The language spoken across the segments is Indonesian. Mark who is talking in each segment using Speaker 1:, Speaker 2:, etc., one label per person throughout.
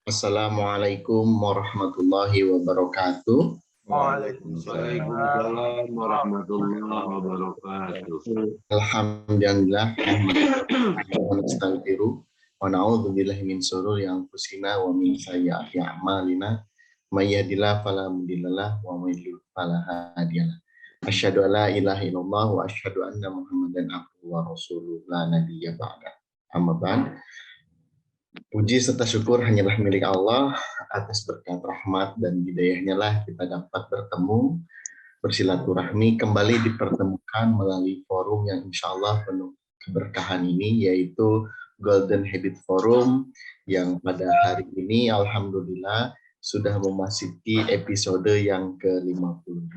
Speaker 1: Assalamualaikum warahmatullahi wabarakatuh.
Speaker 2: Waalaikumsalam warahmatullahi wabarakatuh.
Speaker 1: Alhamdulillah, wa nastaghfiruh wa na'udzubillahi min shururi anfusina wa min sayyiati a'malina. May yahdihillahu fala mudhillalah wa may yudhlil fala hadiyalah. Asyhadu an la ilaha illallah wa asyhadu anna Muhammadan abduhu wa rasuluhu la nabiyya ba'da. Amma ba'd. Puji serta syukur hanyalah milik Allah. Atas berkat rahmat dan hidayahnya lah kita dapat bertemu, bersilaturahmi, kembali dipertemukan melalui forum yang insya Allah penuh keberkahan ini, yaitu Golden Habit Forum, yang pada hari ini alhamdulillah sudah memasuki episode yang ke-52.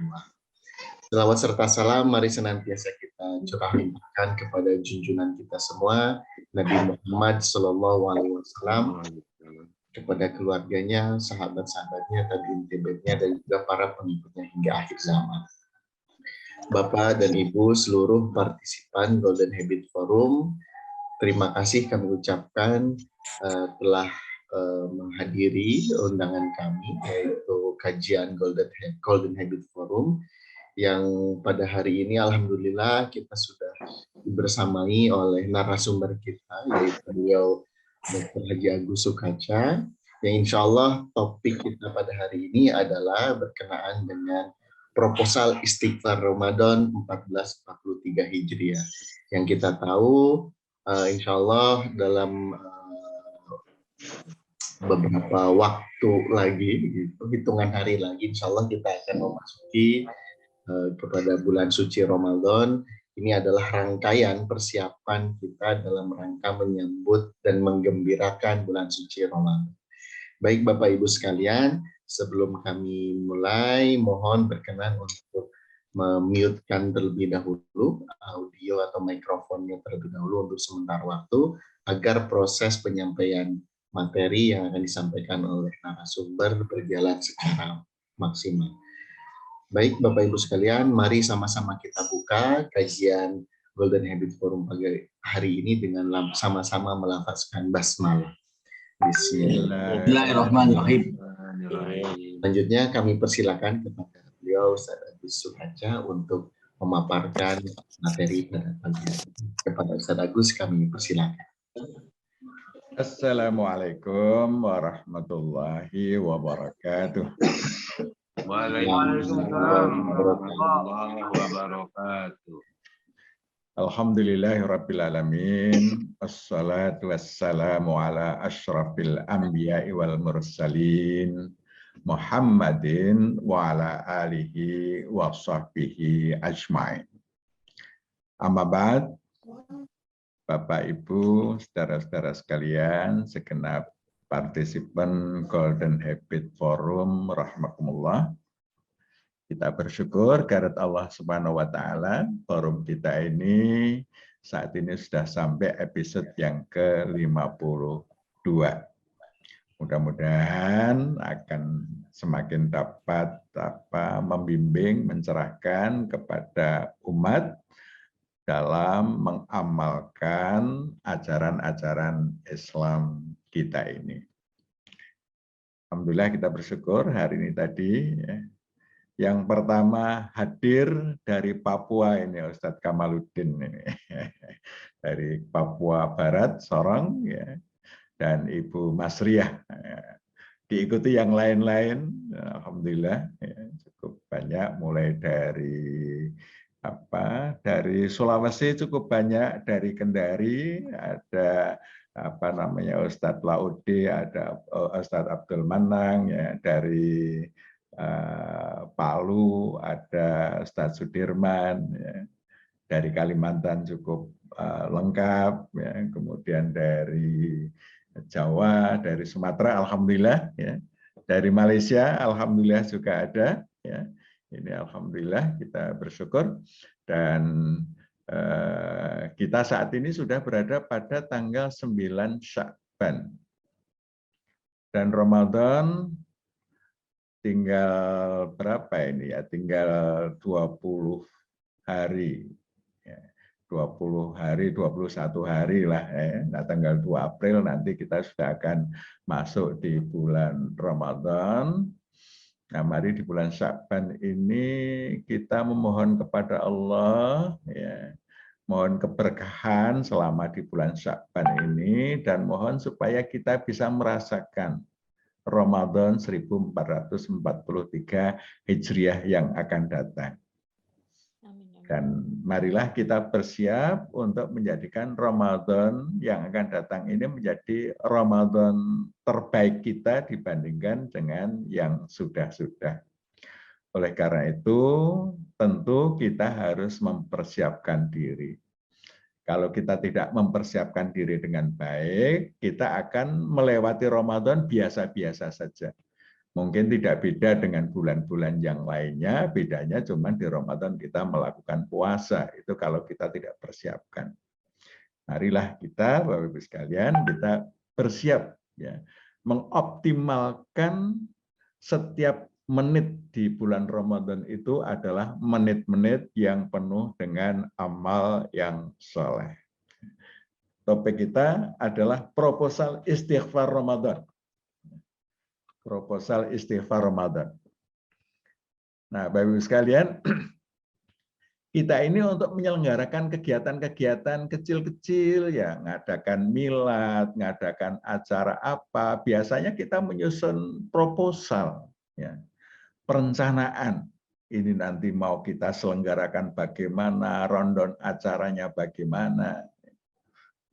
Speaker 1: Selawat serta salam mari senantiasa kita curahkan kepada junjungan kita semua, Nabi Muhammad SAW, kepada keluarganya, sahabat-sahabatnya, tabi'in tabi'innya, dan juga para pengikutnya hingga akhir zaman. Bapak dan Ibu seluruh partisipan Golden Habit Forum, terima kasih kami ucapkan telah menghadiri undangan kami, yaitu kajian Golden Habit Forum, yang pada hari ini alhamdulillah kita sudah dibersamai oleh narasumber kita, yaitu beliau Dr. Haji Agus Sukaca, yang insya Allah topik kita pada hari ini adalah berkenaan dengan proposal istighfar Ramadan 1443 Hijriah. Yang kita tahu insya Allah dalam beberapa waktu lagi, hitungan hari lagi, insya Allah kita akan memasuki kepada bulan suci Ramadan. Ini adalah rangkaian persiapan kita dalam rangka menyambut dan menggembirakan bulan suci Ramadan. Baik Bapak Ibu sekalian, sebelum kami mulai, mohon berkenan untuk memute-kan terlebih dahulu audio atau mikrofonnya terlebih dahulu untuk sementara waktu, agar proses penyampaian materi yang akan disampaikan oleh narasumber berjalan secara maksimal. Baik Bapak Ibu sekalian, mari sama-sama kita buka kajian Golden Habit Forum pagi hari ini dengan sama-sama melafazkan basmalah. Bismillahirrahmanirrahim. Selanjutnya kami persilakan kepada beliau Ustaz Agus Sukaca untuk memaparkan materi pada pagi hari ini. Kepada Ustaz Agus kami persilakan.
Speaker 3: Assalamualaikum warahmatullahi wabarakatuh.
Speaker 2: Waalaikumsalam warahmatullahi wabarakatuh.
Speaker 3: Alhamdulillahirabbil alamin. Wassalatu wassalamu ala asyrafil anbiya'i wal mursalin Muhammadin wa ala alihi wa sahbihi ajmain. Amma ba'd. Bapak Ibu, saudara-saudara sekalian, segenap partisipan Golden Habit Forum, rahmatullah. Kita bersyukur kehadirat Allah Subhanahu wa taala, forum kita ini saat ini sudah sampai episode yang ke-52. Mudah-mudahan akan semakin dapat membimbing, mencerahkan kepada umat dalam mengamalkan ajaran-ajaran Islam kita ini. Alhamdulillah kita bersyukur hari ini tadi ya. Yang pertama hadir dari Papua ini Ustadz Kamaluddin ini. Dari Papua Barat, Sorong ya. Dan Ibu Masriah. Ya. Diikuti yang lain-lain, alhamdulillah ya, cukup banyak, mulai dari Sulawesi cukup banyak, dari Kendari ada Ustadz Laude, ada Ustadz Abdul Manang ya, dari Palu ada Ustadz Sudirman ya. Dari Kalimantan cukup lengkap ya. Kemudian dari Jawa, dari Sumatera alhamdulillah ya. Dari Malaysia alhamdulillah juga ada ya. Ini alhamdulillah kita bersyukur, dan kita saat ini sudah berada pada tanggal 9 Sya'ban. Dan Ramadan tinggal berapa ini ya? Tinggal 20 hari. Ya. 20 hari, 21 hari lah. Nah, tanggal 2 April nanti kita sudah akan masuk di bulan Ramadan. Nah, mari di bulan Sya'ban ini kita memohon kepada Allah, ya, mohon keberkahan selama di bulan Sya'ban ini, dan mohon supaya kita bisa merasakan Ramadan 1443 Hijriah yang akan datang. Dan marilah kita bersiap untuk menjadikan Ramadan yang akan datang ini menjadi Ramadan terbaik kita dibandingkan dengan yang sudah-sudah. Oleh karena itu, tentu kita harus mempersiapkan diri. Kalau kita tidak mempersiapkan diri dengan baik, kita akan melewati Ramadan biasa-biasa saja. Mungkin tidak beda dengan bulan-bulan yang lainnya, bedanya cuma di Ramadan kita melakukan puasa. Itu kalau kita tidak persiapkan. Marilah kita, Bapak Ibu sekalian, kita bersiap, ya, mengoptimalkan setiap menit di bulan Ramadan itu adalah menit-menit yang penuh dengan amal yang soleh. Topik kita adalah proposal istighfar Ramadan. Proposal istighfar Ramadan. Nah, Bapak Ibu sekalian, kita ini untuk menyelenggarakan kegiatan-kegiatan kecil-kecil, ya, ngadakan milad, ngadakan acara apa, biasanya kita menyusun proposal, ya, perencanaan. Ini nanti mau kita selenggarakan bagaimana, rundown acaranya bagaimana.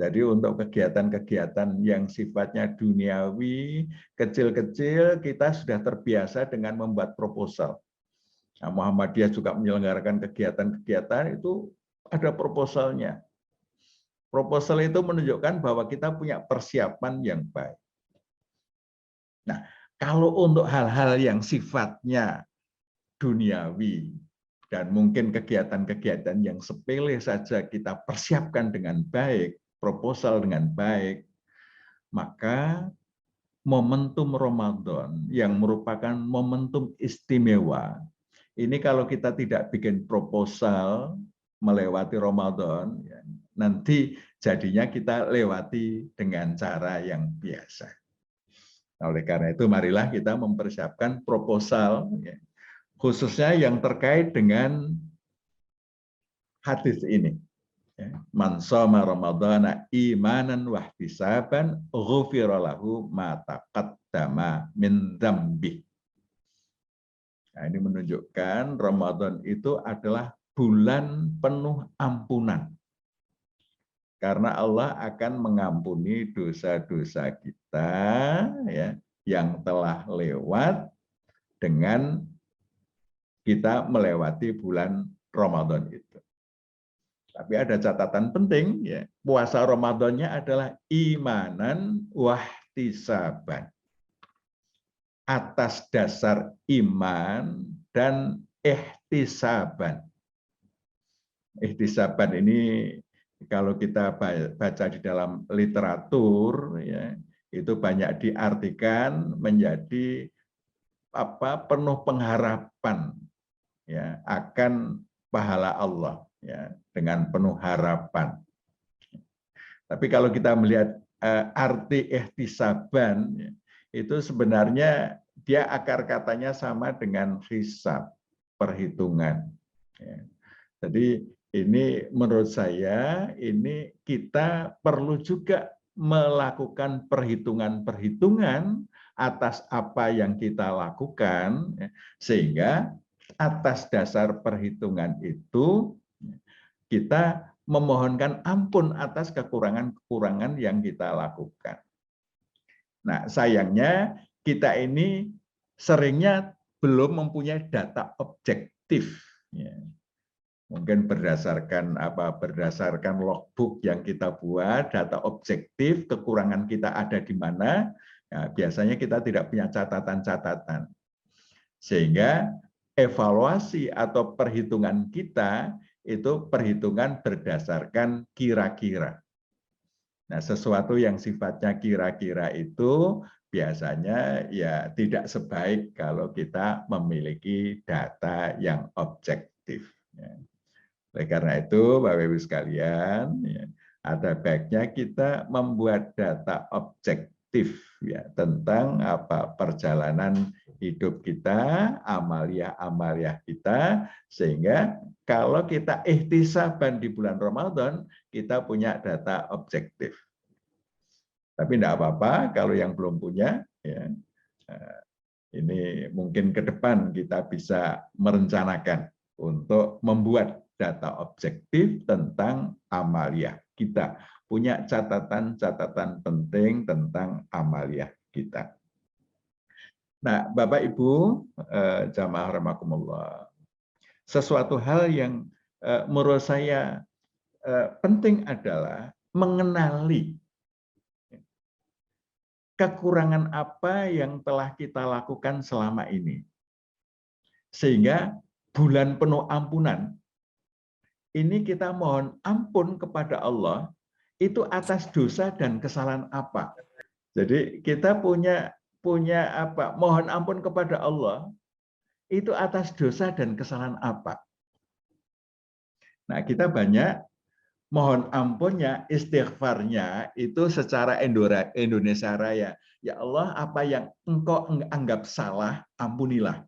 Speaker 3: Jadi untuk kegiatan-kegiatan yang sifatnya duniawi, kecil-kecil, kita sudah terbiasa dengan membuat proposal. Nah, Muhammadiyah juga menyelenggarakan kegiatan-kegiatan itu ada proposalnya. Proposal itu menunjukkan bahwa kita punya persiapan yang baik. Nah, kalau untuk hal-hal yang sifatnya duniawi dan mungkin kegiatan-kegiatan yang sepele saja kita persiapkan dengan baik, proposal dengan baik, maka momentum Ramadan yang merupakan momentum istimewa, ini kalau kita tidak bikin proposal melewati Ramadan, ya, nanti jadinya kita lewati dengan cara yang biasa. Nah, oleh karena itu, marilah kita mempersiapkan proposal, ya, khususnya yang terkait dengan hadis ini. Man shoma ramadhana imanan wa ihtisaban ghufira lahu ma taqaddama min dzambi. Nah, ini menunjukkan Ramadan itu adalah bulan penuh ampunan. Karena Allah akan mengampuni dosa-dosa kita, ya, yang telah lewat dengan kita melewati bulan Ramadan itu. Tapi ada catatan penting, ya. Puasa Ramadannya adalah imanan wahtisaban. Atas dasar iman dan ihtisaban. Ihtisaban ini kalau kita baca di dalam literatur, ya, itu banyak diartikan menjadi penuh pengharapan, ya, akan pahala Allah, ya, dengan penuh harapan. Tapi kalau kita melihat arti ihtisaban, ya, itu sebenarnya dia akar katanya sama dengan hisab, perhitungan. Ya. Jadi ini menurut saya ini kita perlu juga melakukan perhitungan-perhitungan atas apa yang kita lakukan, ya, sehingga atas dasar perhitungan itu kita memohonkan ampun atas kekurangan-kekurangan yang kita lakukan. Nah, sayangnya kita ini seringnya belum mempunyai data objektif. Ya. Mungkin berdasarkan logbook yang kita buat, data objektif, kekurangan kita ada di mana, ya, biasanya kita tidak punya catatan-catatan. Sehingga evaluasi atau perhitungan kita itu perhitungan berdasarkan kira-kira. Nah, sesuatu yang sifatnya kira-kira itu biasanya ya tidak sebaik kalau kita memiliki data yang objektif. Oleh karena itu, Bapak Ibu sekalian, ya, ada baiknya kita membuat data objektif ya tentang apa perjalanan hidup kita, amaliah-amaliah kita, sehingga kalau kita ihtisaban di bulan Ramadan, kita punya data objektif. Tapi tidak apa-apa kalau yang belum punya, ya, ini mungkin ke depan kita bisa merencanakan untuk membuat data objektif tentang amaliah kita. Punya catatan-catatan penting tentang amaliah kita. Nah, Bapak Ibu, jamaah rahimakumullah, sesuatu hal yang menurut saya penting adalah mengenali kekurangan apa yang telah kita lakukan selama ini. Sehingga bulan penuh ampunan, ini kita mohon ampun kepada Allah, itu atas dosa dan kesalahan apa. Jadi kita punya apa? Mohon ampun kepada Allah, itu atas dosa dan kesalahan apa. Nah, kita banyak mohon ampunnya, istighfarnya itu secara Indonesia Raya. Ya Allah, apa yang engkau anggap salah, ampunilah.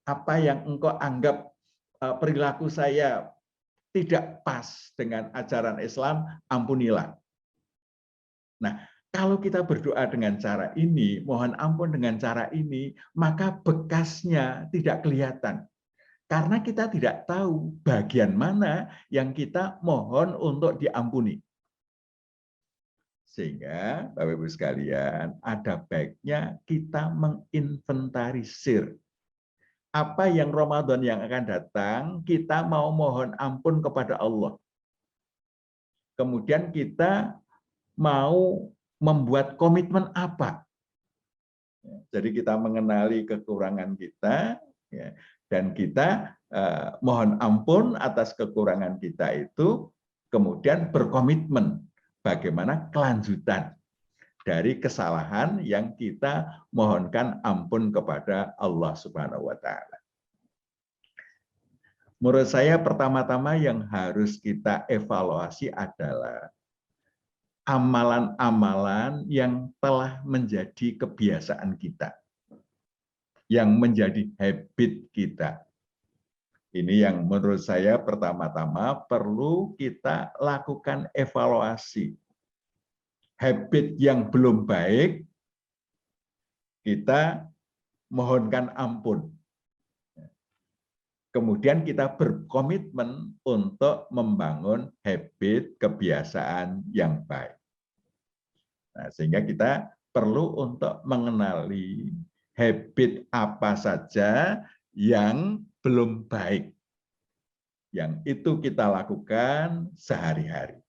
Speaker 3: Apa yang engkau anggap perilaku saya tidak pas dengan ajaran Islam, ampunilah. Nah, kalau kita berdoa dengan cara ini, mohon ampun dengan cara ini, maka bekasnya tidak kelihatan. Karena kita tidak tahu bagian mana yang kita mohon untuk diampuni. Sehingga, Bapak Ibu sekalian, ada baiknya kita menginventarisir apa yang Ramadan yang akan datang, kita mau mohon ampun kepada Allah. Kemudian kita mau membuat komitmen apa. Jadi kita mengenali kekurangan kita, ya, dan kita mohon ampun atas kekurangan kita itu, kemudian berkomitmen bagaimana kelanjutan dari kesalahan yang kita mohonkan ampun kepada Allah Subhanahu wa Ta'ala. Menurut saya pertama-tama yang harus kita evaluasi adalah amalan-amalan yang telah menjadi kebiasaan kita, yang menjadi habit kita. Ini yang menurut saya pertama-tama perlu kita lakukan evaluasi. Habit yang belum baik, kita mohonkan ampun. Kemudian kita berkomitmen untuk membangun habit kebiasaan yang baik. Nah, sehingga kita perlu untuk mengenali habit apa saja yang belum baik. Yang itu kita lakukan sehari-hari.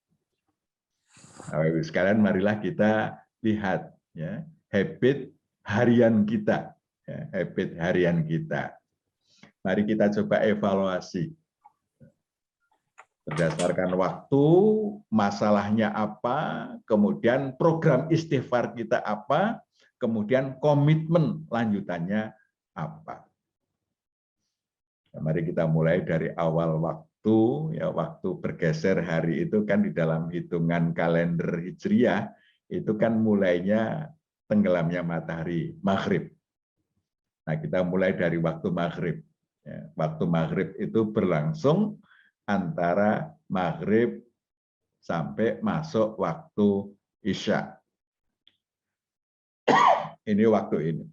Speaker 3: Nah, Bapak-Ibu sekalian, marilah kita lihat ya, habit harian kita, ya, habit harian kita. Mari kita coba evaluasi berdasarkan waktu, masalahnya apa, kemudian program istighfar kita apa, kemudian komitmen lanjutannya apa. Nah, mari kita mulai dari awal waktu. Ya, waktu bergeser hari itu kan di dalam hitungan kalender Hijriah itu kan mulainya tenggelamnya matahari maghrib. Nah, kita mulai dari waktu maghrib. Ya, waktu maghrib itu berlangsung antara maghrib sampai masuk waktu isya. Ini waktu ini.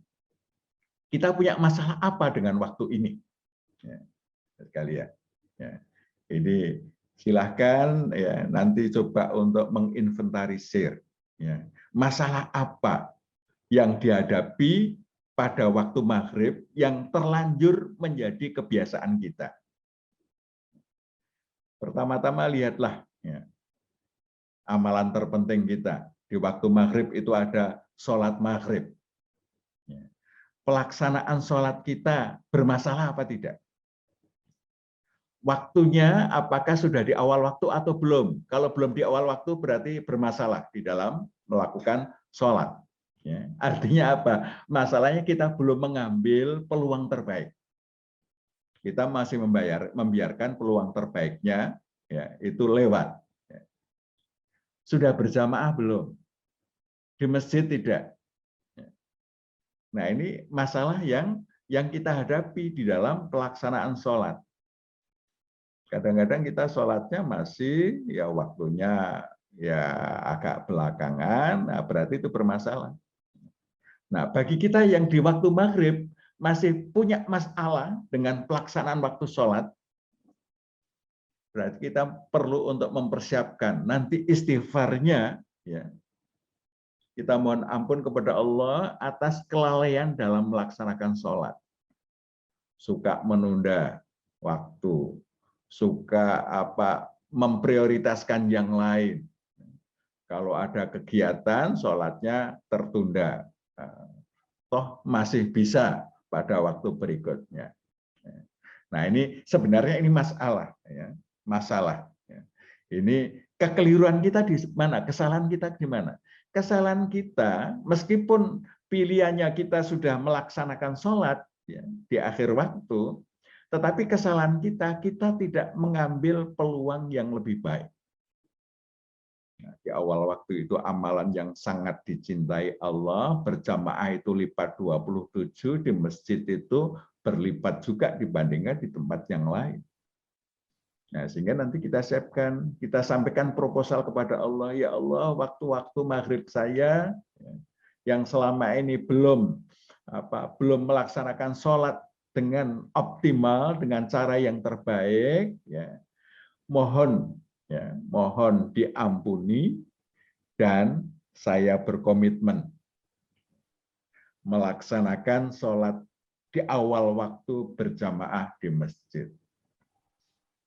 Speaker 3: Kita punya masalah apa dengan waktu ini? Ya, sekalian. Ya. Ini silahkan ya nanti coba untuk menginventarisir ya, masalah apa yang dihadapi pada waktu maghrib yang terlanjur menjadi kebiasaan kita. Pertama-tama lihatlah ya, amalan terpenting kita di waktu maghrib itu ada sholat maghrib. Ya. Pelaksanaan sholat kita bermasalah apa tidak? Waktunya apakah sudah di awal waktu atau belum? Kalau belum di awal waktu berarti bermasalah di dalam melakukan sholat. Ya, artinya apa? Masalahnya kita belum mengambil peluang terbaik. kita masih membiarkan peluang terbaiknya ya itu lewat. Sudah berjamaah belum? Di masjid tidak. Nah, ini masalah yang kita hadapi di dalam pelaksanaan sholat. Kadang-kadang kita sholatnya masih ya waktunya ya agak belakangan, nah berarti itu bermasalah. Nah, bagi kita yang di waktu maghrib masih punya masalah dengan pelaksanaan waktu sholat, berarti kita perlu untuk mempersiapkan nanti istighfarnya, ya. Kita mohon ampun kepada Allah atas kelalaian dalam melaksanakan sholat. Suka menunda waktu, suka memprioritaskan yang lain. Kalau ada kegiatan, sholatnya tertunda. Toh masih bisa pada waktu berikutnya. Nah, ini sebenarnya ini masalah, ya. Masalah. Ya. Ini kekeliruan kita di mana? Kesalahan kita di mana? Kesalahan kita, meskipun pilihannya kita sudah melaksanakan sholat ya, di akhir waktu, tetapi kesalahan kita tidak mengambil peluang yang lebih baik. Nah, di awal waktu itu amalan yang sangat dicintai Allah, berjamaah itu lipat 27, di masjid itu berlipat juga dibandingkan di tempat yang lain. Nah, sehingga nanti kita siapkan, kita sampaikan proposal kepada Allah, ya Allah, waktu-waktu maghrib saya yang selama ini belum melaksanakan sholat dengan optimal, dengan cara yang terbaik, ya, mohon diampuni, dan saya berkomitmen melaksanakan sholat di awal waktu berjamaah di masjid.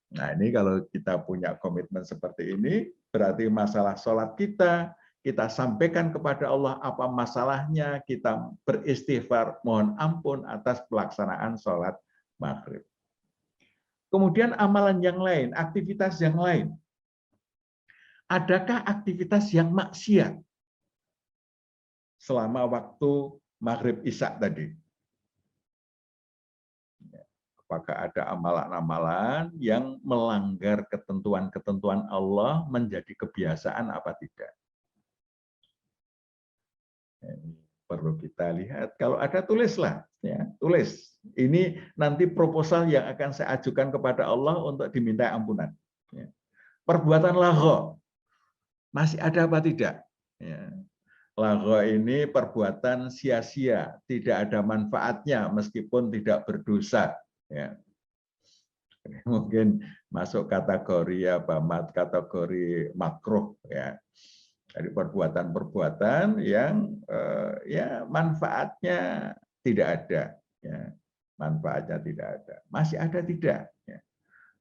Speaker 3: Nah, ini kalau kita punya komitmen seperti ini, berarti masalah sholat kita sampaikan kepada Allah apa masalahnya, kita beristighfar, mohon ampun atas pelaksanaan sholat maghrib. Kemudian amalan yang lain, aktivitas yang lain. Adakah aktivitas yang maksiat selama waktu maghrib isya tadi? Apakah ada amalan-amalan yang melanggar ketentuan-ketentuan Allah menjadi kebiasaan apa tidak? Ini perlu kita lihat. Kalau ada, tulislah, ya, tulis. Ini nanti proposal yang akan saya ajukan kepada Allah untuk diminta ampunan. Ya. Perbuatan lagho masih ada apa tidak? Ya. Lagho ini perbuatan sia-sia, tidak ada manfaatnya meskipun tidak berdosa. Ya. Mungkin masuk kategori kategori makruh, ya. Dari perbuatan-perbuatan yang ya manfaatnya tidak ada, ya. Manfaatnya tidak ada. Masih ada tidak? Ya.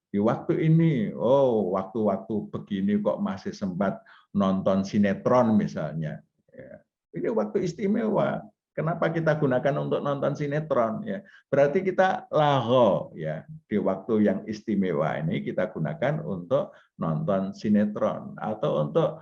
Speaker 3: Di waktu ini, waktu-waktu begini kok masih sempat nonton sinetron misalnya. Ya. Ini waktu istimewa. Kenapa kita gunakan untuk nonton sinetron? Ya, berarti kita lagho, ya, di waktu yang istimewa ini kita gunakan untuk nonton sinetron atau untuk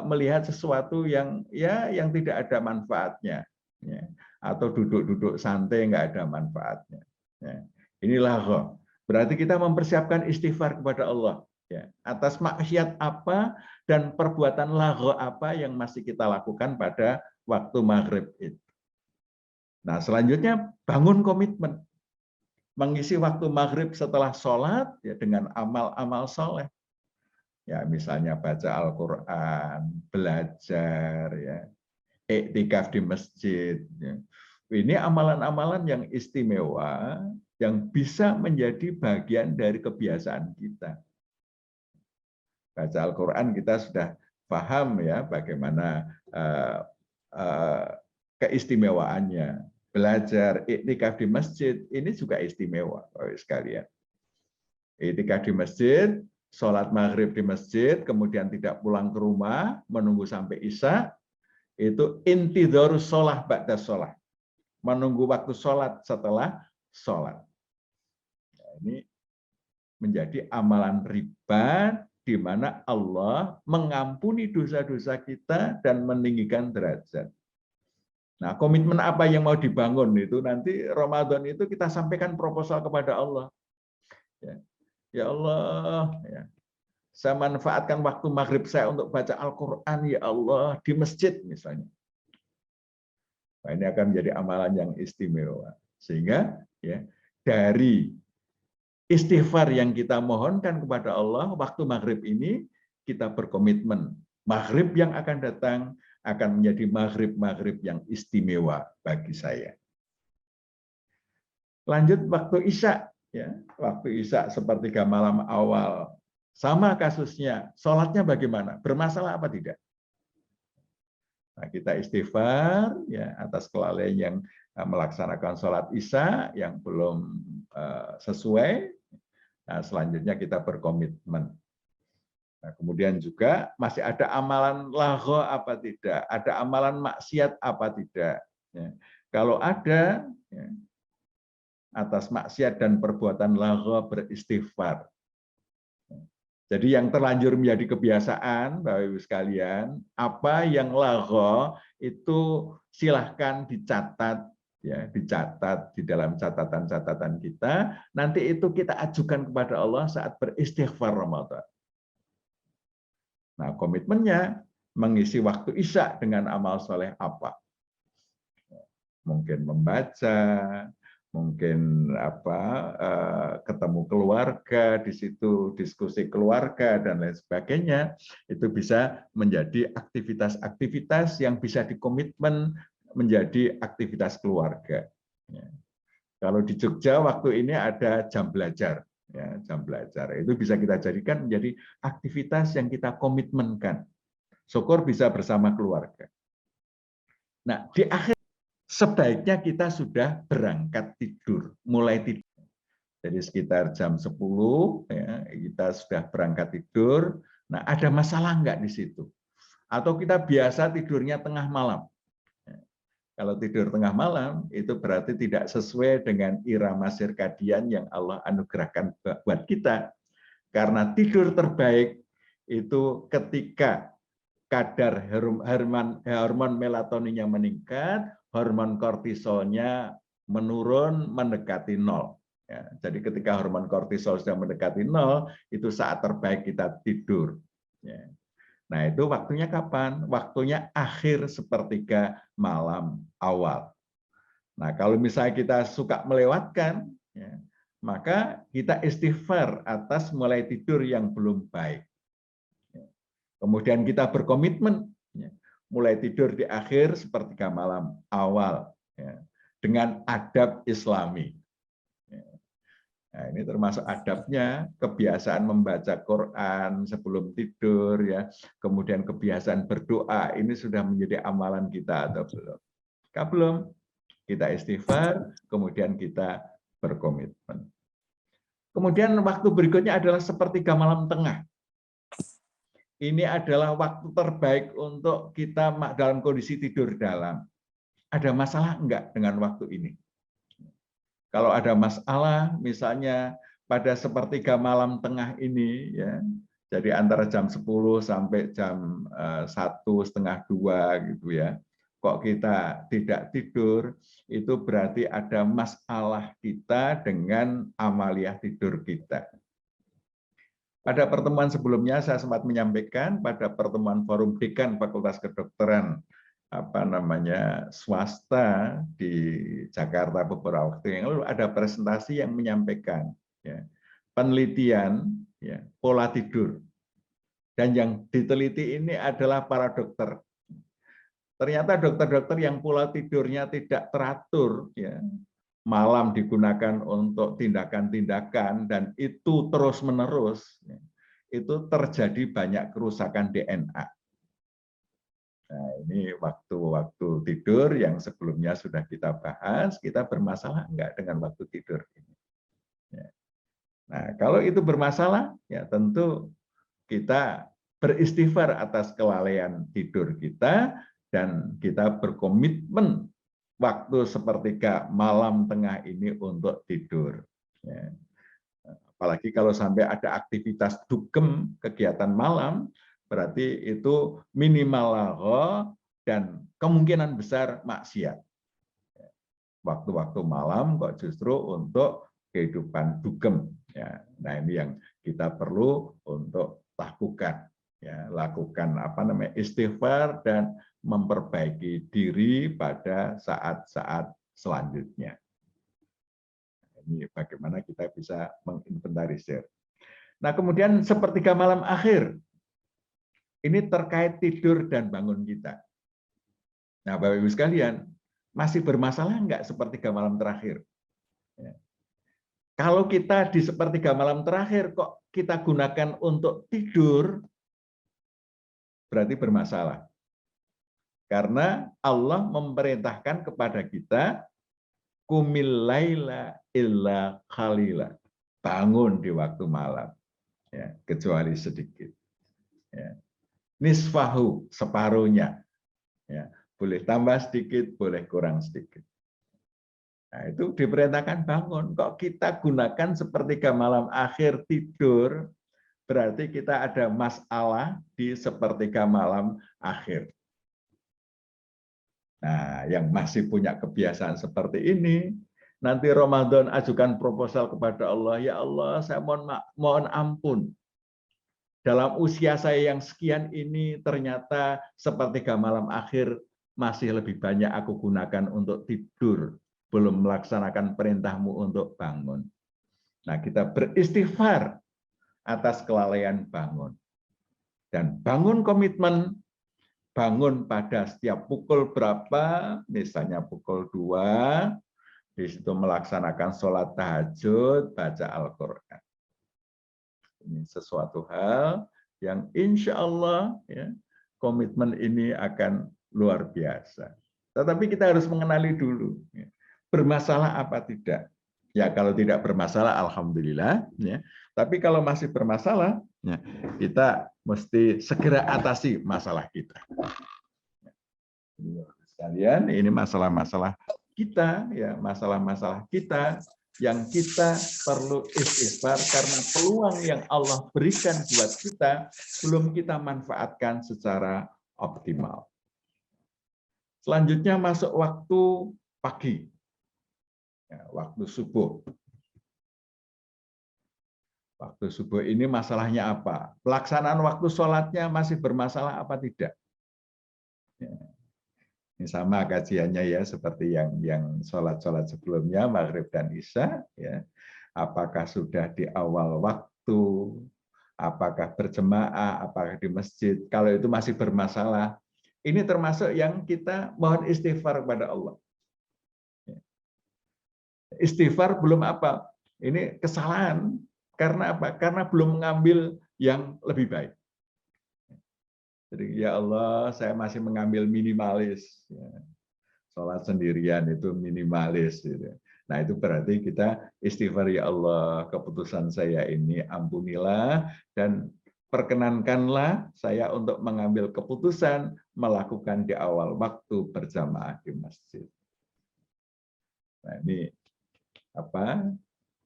Speaker 3: melihat sesuatu yang tidak ada manfaatnya, ya, atau duduk-duduk santai nggak ada manfaatnya. Ya. Ini lagho. Berarti kita mempersiapkan istighfar kepada Allah, ya, atas maksiat apa dan perbuatan lagho apa yang masih kita lakukan pada waktu maghrib itu. Nah, selanjutnya bangun komitmen mengisi waktu maghrib setelah sholat ya dengan amal-amal soleh. Ya, misalnya baca Al-Quran, belajar, ya, iktikaf di masjid. Ya. Ini amalan-amalan yang istimewa yang bisa menjadi bagian dari kebiasaan kita. Baca Al-Quran kita sudah paham ya bagaimana keistimewaannya. Belajar iktikaf di masjid ini juga istimewa, sekalian. Iktikaf di masjid, sholat maghrib di masjid, kemudian tidak pulang ke rumah, menunggu sampai isya, itu intidharus sholah ba'da sholah, menunggu waktu sholat setelah sholat. Nah, ini menjadi amalan riba di mana Allah mengampuni dosa-dosa kita dan meninggikan derajat. Nah, komitmen apa yang mau dibangun itu nanti Ramadan itu kita sampaikan proposal kepada Allah. Ya Allah, ya, saya manfaatkan waktu maghrib saya untuk baca Al-Quran, ya Allah, di masjid misalnya. Nah, ini akan menjadi amalan yang istimewa. Sehingga ya, dari istighfar yang kita mohonkan kepada Allah, waktu maghrib ini kita berkomitmen. Maghrib yang akan datang akan menjadi maghrib-maghrib yang istimewa bagi saya. Lanjut waktu Isya. Ya, waktu Isya sepertiga malam awal. Sama kasusnya, sholatnya bagaimana? Bermasalah apa tidak? Nah, kita istighfar ya atas kelalaian yang melaksanakan sholat Isya yang belum sesuai. Nah, selanjutnya kita berkomitmen. Nah, kemudian juga masih ada amalan lagho apa tidak? Ada amalan maksiat apa tidak? Ya. Kalau ada, ya, atas maksiat dan perbuatan lagho beristighfar. Jadi yang terlanjur menjadi kebiasaan, Bapak Ibu sekalian, apa yang lagho itu silahkan dicatat, ya, dicatat di dalam catatan-catatan kita. Nanti itu kita ajukan kepada Allah saat beristighfar Ramadan. Nah, komitmennya mengisi waktu Isya dengan amal soleh apa? Mungkin membaca, mungkin ketemu keluarga di situ, diskusi keluarga dan lain sebagainya, itu bisa menjadi aktivitas-aktivitas yang bisa dikomitmen menjadi aktivitas keluarga. Kalau di Jogja waktu ini ada jam belajar, ya, jam belajar itu bisa kita jadikan menjadi aktivitas yang kita komitmenkan. Syukur bisa bersama keluarga. Nah, di akhir sebaiknya kita sudah berangkat tidur, mulai tidur. Jadi sekitar jam 10 ya, kita sudah berangkat tidur. Nah, ada masalah enggak di situ? Atau kita biasa tidurnya tengah malam? Kalau tidur tengah malam itu berarti tidak sesuai dengan irama sirkadian yang Allah anugerahkan buat kita. Karena tidur terbaik itu ketika kadar hormon melatoninnya meningkat, hormon kortisolnya menurun mendekati 0. Ya, jadi ketika hormon kortisol sudah mendekati 0, itu saat terbaik kita tidur. Ya. Nah, itu waktunya kapan? Waktunya akhir sepertiga malam awal. Nah, kalau misalnya kita suka melewatkan, ya, maka kita istighfar atas mulai tidur yang belum baik. Kemudian kita berkomitmen, ya, mulai tidur di akhir sepertiga malam awal, ya, dengan adab Islami. Nah, ini termasuk adabnya, kebiasaan membaca Quran sebelum tidur, ya, kemudian kebiasaan berdoa, ini sudah menjadi amalan kita atau belum? Jika belum, kita istighfar, kemudian kita berkomitmen. Kemudian waktu berikutnya adalah sepertiga malam tengah. Ini adalah waktu terbaik untuk kita dalam kondisi tidur dalam. Ada masalah enggak dengan waktu ini? Kalau ada masalah, misalnya pada sepertiga malam tengah ini, ya, jadi antara jam 10 sampai jam 1:30 gitu ya, kok kita tidak tidur, itu berarti ada masalah kita dengan amaliyah tidur kita. Pada pertemuan sebelumnya saya sempat menyampaikan pada pertemuan forum dekan Fakultas Kedokteran swasta di Jakarta beberapa waktu yang lalu ada presentasi yang menyampaikan, ya, penelitian, ya, pola tidur, dan yang diteliti ini adalah para dokter. Ternyata dokter-dokter yang pola tidurnya tidak teratur, ya, malam digunakan untuk tindakan-tindakan dan itu terus-menerus, ya, itu terjadi banyak kerusakan DNA. Nah, ini waktu-waktu tidur yang sebelumnya sudah kita bahas, kita bermasalah enggak dengan waktu tidur ini. Nah, kalau itu bermasalah, ya tentu kita beristighfar atas kelalaian tidur kita dan kita berkomitmen waktu sepertiga malam tengah ini untuk tidur. Ya. Apalagi kalau sampai ada aktivitas dugem, kegiatan malam, berarti itu minimal lagho dan kemungkinan besar maksiat. Waktu-waktu malam kok justru untuk kehidupan dugem. Ya. Nah ini yang kita perlu untuk lakukan. Ya, lakukan istighfar dan memperbaiki diri pada saat-saat selanjutnya. Ini bagaimana kita bisa menginventarisir. Nah, kemudian sepertiga malam akhir. Ini terkait tidur dan bangun kita. Nah, Bapak Ibu sekalian, masih bermasalah enggak sepertiga malam terakhir? Ya. Kalau kita di sepertiga malam terakhir kok kita gunakan untuk tidur, berarti bermasalah. Karena Allah memerintahkan kepada kita, Qumil laila illa qalila. Bangun di waktu malam. Ya, kecuali sedikit. Ya. Nisfahu, separuhnya. Ya, boleh tambah sedikit, boleh kurang sedikit. Nah, itu diperintahkan bangun. Kok kita gunakan sepertiga malam akhir tidur, berarti kita ada masalah di sepertiga malam akhir. Nah, yang masih punya kebiasaan seperti ini, nanti Ramadan ajukan proposal kepada Allah, ya Allah, saya mohon ampun. Dalam usia saya yang sekian ini, ternyata sepertiga malam akhir masih lebih banyak aku gunakan untuk tidur, belum melaksanakan perintahmu untuk bangun. Nah, kita beristighfar atas kelalaian bangun. Dan bangun komitmen, bangun pada setiap pukul berapa, misalnya pukul 2, di situ melaksanakan sholat tahajud, baca Al-Quran. Ini sesuatu hal yang insya Allah ya, komitmen ini akan luar biasa. Tetapi kita harus mengenali dulu, ya, bermasalah apa tidak. Ya kalau tidak bermasalah, alhamdulillah. Ya. Tapi kalau masih bermasalah, ya, kita mesti segera atasi masalah kita. Sekalian, ini masalah-masalah kita, ya masalah-masalah kita yang kita perlu istighfar karena peluang yang Allah berikan buat kita belum kita manfaatkan secara optimal. Selanjutnya masuk waktu pagi, ya, waktu subuh. Waktu subuh ini masalahnya apa? Pelaksanaan waktu sholatnya masih bermasalah apa tidak? Ya. Ini sama kajiannya ya, seperti yang sholat-sholat sebelumnya, maghrib dan isya. Ya. Apakah sudah di awal waktu, apakah berjemaah, apakah di masjid. Kalau itu masih bermasalah, ini termasuk yang kita mohon istighfar kepada Allah. Istighfar belum apa? Ini kesalahan. Karena apa? Karena belum mengambil yang lebih baik. Jadi ya Allah, saya masih mengambil minimalis. Sholat sendirian itu minimalis. Nah itu berarti kita istighfar, ya Allah, keputusan saya ini ampunilah dan perkenankanlah saya untuk mengambil keputusan melakukan di awal waktu berjamaah di masjid. Nah ini apa?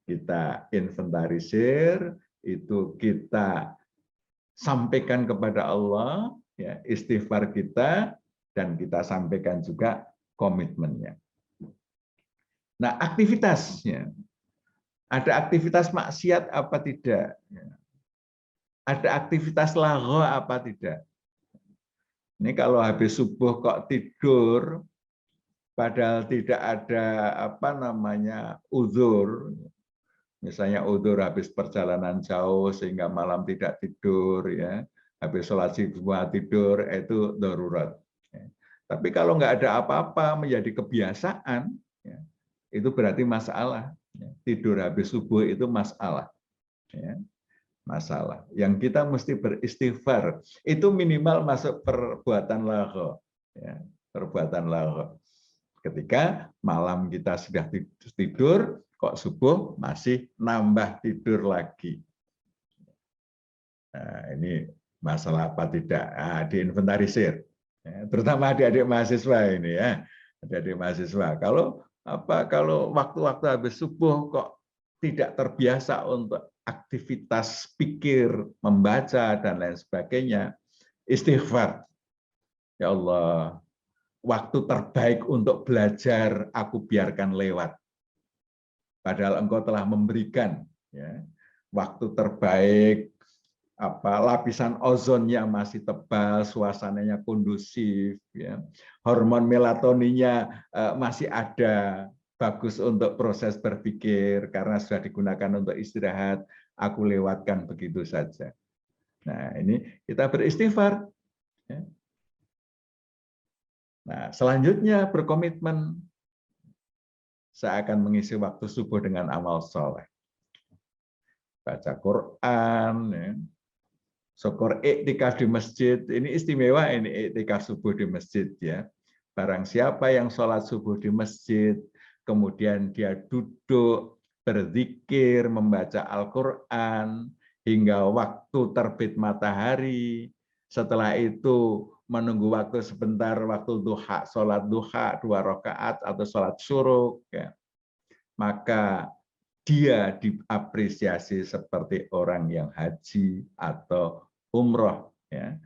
Speaker 3: Kita inventarisir, itu kita sampaikan kepada Allah, ya, istighfar kita, dan kita sampaikan juga komitmennya. Nah, aktivitasnya, ada aktivitas maksiat apa tidak? Ada aktivitas lagho apa tidak? Ini kalau habis subuh kok tidur, padahal tidak ada uzur. Misalnya udzur habis perjalanan jauh sehingga malam tidak tidur, ya, habis sholat subuh tidur, itu darurat. Tapi kalau nggak ada apa-apa menjadi kebiasaan, ya, itu berarti masalah. Tidur habis subuh itu masalah. Ya, masalah. Yang kita mesti beristighfar. Itu minimal masuk perbuatan lagho. Ya, perbuatan lagho. Ketika malam kita sudah tidur, kok subuh masih nambah tidur lagi. Nah, ini masalah apa tidak? Nah, diinventarisir. Ya, terutama adik-adik mahasiswa ini ya. Adik-adik mahasiswa. Kalau waktu-waktu habis subuh kok tidak terbiasa untuk aktivitas pikir, membaca dan lain sebagainya, istighfar. Ya Allah, waktu terbaik untuk belajar aku biarkan lewat. padahal engkau telah memberikan ya, waktu terbaik, lapisan ozonnya masih tebal, suasananya kondusif, ya. Hormon melatoninnya masih ada, bagus untuk proses berpikir karena sudah digunakan untuk istirahat, aku lewatkan begitu saja. Nah, ini kita beristighfar. Ya. Nah, selanjutnya berkomitmen, saya akan mengisi waktu subuh dengan amal soleh. Baca Quran, ya. Syukur iktikaf di masjid, ini istimewa ini iktikaf subuh di masjid ya. Barang siapa yang sholat subuh di masjid, kemudian dia duduk, berzikir, membaca Al-Quran, hingga waktu terbit matahari, setelah itu menunggu waktu sebentar, waktu duha, sholat duha, 2 rakaat atau sholat syuruk, ya. Maka dia diapresiasi seperti orang yang haji atau umroh, ya,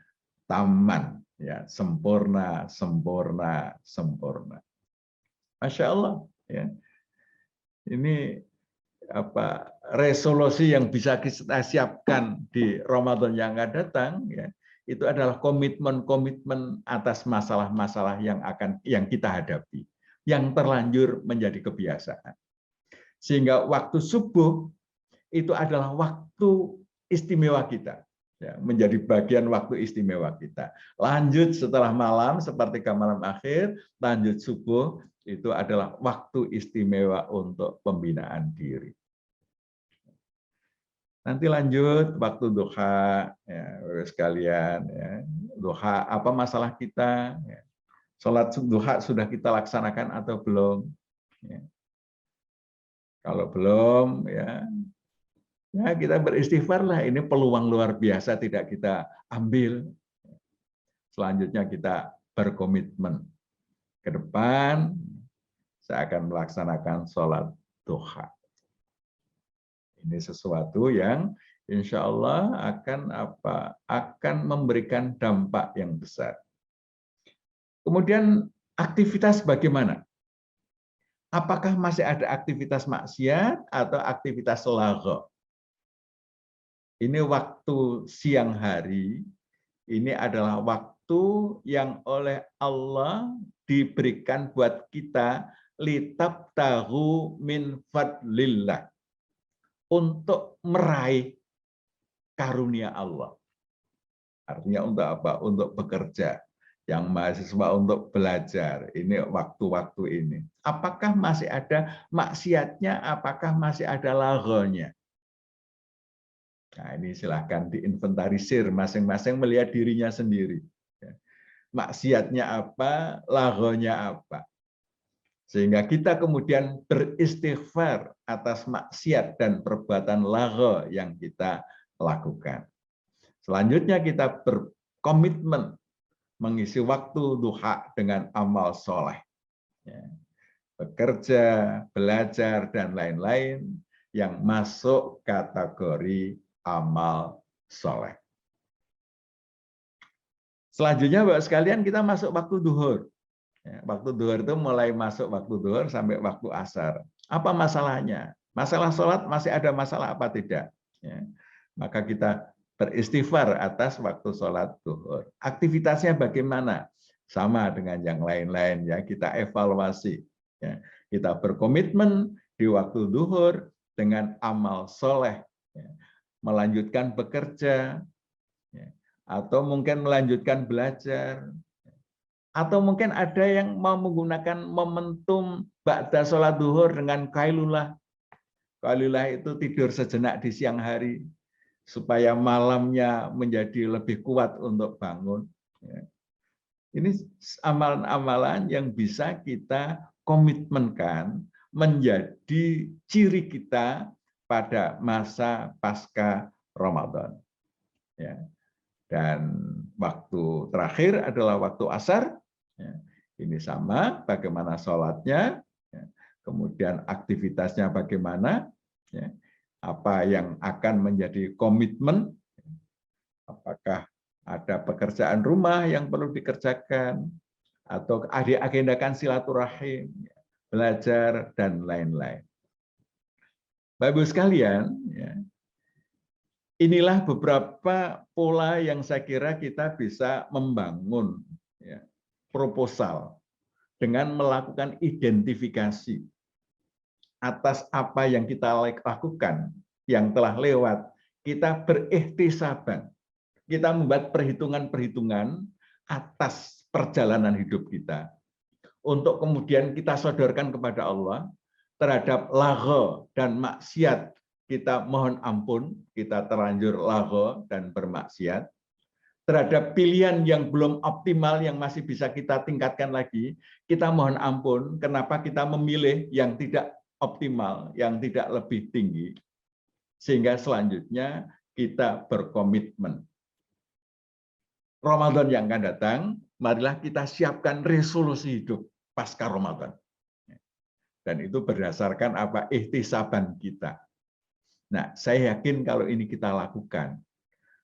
Speaker 3: taman, ya, sempurna, sempurna, sempurna. Masya Allah, ya. Ini resolusi yang bisa kita siapkan di Ramadan yang akan datang, ya, itu adalah komitmen-komitmen atas masalah-masalah yang kita hadapi, yang terlanjur menjadi kebiasaan. Sehingga waktu subuh itu adalah waktu istimewa kita, ya, menjadi bagian waktu istimewa kita. Lanjut setelah malam seperti ke malam akhir, lanjut subuh itu adalah waktu istimewa untuk pembinaan diri. Nanti lanjut waktu duha, ya, sekalian, ya. Duha apa masalah kita? Ya. Sholat duha sudah kita laksanakan atau belum? Ya. Kalau belum, ya kita beristighfar lah. Ini peluang luar biasa tidak kita ambil. Selanjutnya kita berkomitmen ke depan. Saya akan melaksanakan sholat duha. Ini sesuatu yang insya Allah akan memberikan dampak yang besar. Kemudian aktivitas bagaimana? Apakah masih ada aktivitas maksiat atau aktivitas lagho? Ini waktu siang hari, ini adalah waktu yang oleh Allah diberikan buat kita litabtahu min fadlillah, untuk meraih karunia Allah. Artinya untuk apa? Untuk bekerja. Yang mahasiswa untuk belajar. Ini waktu-waktu ini. Apakah masih ada maksiatnya? Apakah masih ada laghonya? Nah, ini silahkan diinventarisir. Masing-masing melihat dirinya sendiri. Maksiatnya apa? Laghonya apa? Sehingga kita kemudian beristighfar atas maksiat dan perbuatan lagho yang kita lakukan. Selanjutnya kita berkomitmen mengisi waktu duha dengan amal soleh. Bekerja, belajar, dan lain-lain yang masuk kategori amal soleh. Selanjutnya Bapak sekalian kita masuk waktu duhur. Waktu duhur itu mulai masuk waktu duhur sampai waktu asar. Apa masalahnya? Masalah sholat masih ada masalah apa tidak? Maka kita beristighfar atas waktu sholat duhur. Aktivitasnya bagaimana? Sama dengan yang lain-lain, ya. Kita evaluasi. Ya. Kita berkomitmen di waktu duhur dengan amal soleh, ya. Melanjutkan bekerja, ya. Atau mungkin melanjutkan belajar, atau mungkin ada yang mau menggunakan momentum ba'da sholat duhur dengan qailulah. Qailulah itu tidur sejenak di siang hari, supaya malamnya menjadi lebih kuat untuk bangun. Ini amalan-amalan yang bisa kita komitmenkan menjadi ciri kita pada masa pasca Ramadan. Dan waktu terakhir adalah waktu asar. Ini sama, bagaimana sholatnya, kemudian aktivitasnya bagaimana, apa yang akan menjadi komitmen, apakah ada pekerjaan rumah yang perlu dikerjakan, atau diagendakan silaturahim, belajar, dan lain-lain. Bapak Ibu sekalian, ya, inilah beberapa pola yang saya kira kita bisa membangun ya, proposal dengan melakukan identifikasi atas apa yang kita lakukan, yang telah lewat. Kita berikhtisaban, kita membuat perhitungan-perhitungan atas perjalanan hidup kita, untuk kemudian kita sodorkan kepada Allah terhadap lagho dan maksiat. Kita mohon ampun, kita terlanjur lagho dan bermaksiat. Terhadap pilihan yang belum optimal, yang masih bisa kita tingkatkan lagi, kita mohon ampun, kenapa kita memilih yang tidak optimal, yang tidak lebih tinggi. Sehingga selanjutnya kita berkomitmen. Ramadan yang akan datang, marilah kita siapkan resolusi hidup pasca Ramadan. Dan itu berdasarkan apa? Ihtisaban kita. Nah, saya yakin kalau ini kita lakukan,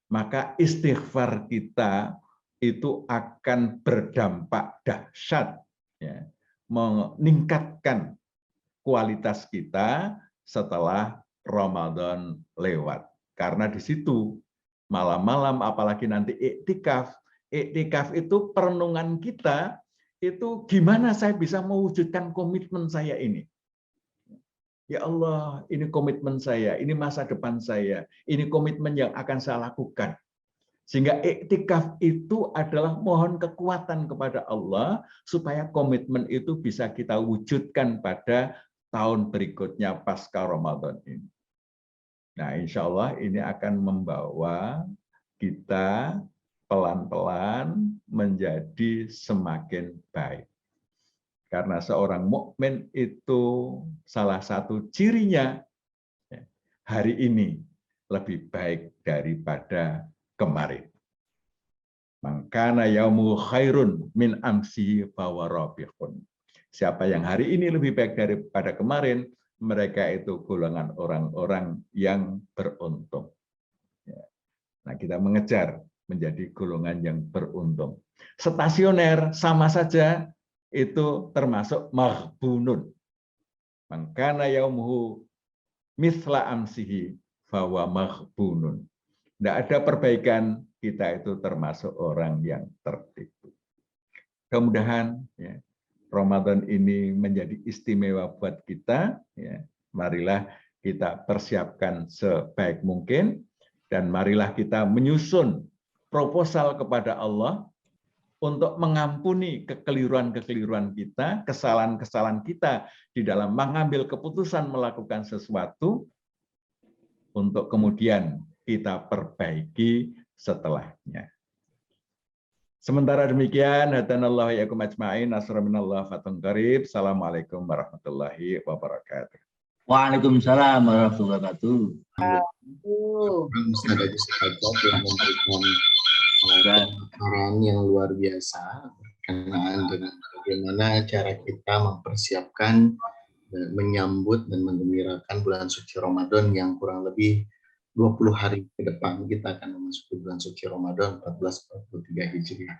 Speaker 3: maka istighfar kita itu akan berdampak dahsyat, ya, meningkatkan kualitas kita setelah Ramadan lewat. Karena di situ malam-malam, apalagi nanti iktikaf itu perenungan kita, itu gimana saya bisa mewujudkan komitmen saya ini. Ya Allah, ini komitmen saya, ini masa depan saya, ini komitmen yang akan saya lakukan. Sehingga iktikaf itu adalah mohon kekuatan kepada Allah supaya komitmen itu bisa kita wujudkan pada tahun berikutnya pasca Ramadan ini. Nah, insya Allah ini akan membawa kita pelan-pelan menjadi semakin baik. Karena seorang mukmin itu salah satu cirinya hari ini lebih baik daripada kemarin. Mangkana yaumu khairun min amsi fahuwa rabihun. Siapa yang hari ini lebih baik daripada kemarin, mereka itu golongan orang-orang yang beruntung. Nah, kita mengejar menjadi golongan yang beruntung. Stasioner sama saja itu termasuk maghbunun. Mangkana yaumuhu mithla amsihi fahuwa maghbunun. Tidak ada perbaikan, kita itu termasuk orang yang tertipu. Mudah-mudahan ya, Ramadan ini menjadi istimewa buat kita. Ya. Marilah kita persiapkan sebaik mungkin, dan marilah kita menyusun proposal kepada Allah untuk mengampuni kekeliruan-kekeliruan kita, kesalahan-kesalahan kita di dalam mengambil keputusan melakukan sesuatu, untuk kemudian kita perbaiki setelahnya. Sementara demikian, hadanallahu iyyakum ajma'in, nasra minallah fatun qarib. Assalamualaikum warahmatullahi wabarakatuh.
Speaker 4: Waalaikumsalam warahmatullahi wabarakatuh.
Speaker 1: Ustaz Agus Sajjad yang memberikan pemaparan yang luar biasa berkenaan dengan bagaimana cara kita mempersiapkan dan menyambut dan menggembirakan bulan suci Ramadan yang kurang lebih 20 hari ke depan kita akan memasuki bulan suci Ramadan 1443 Hijriah.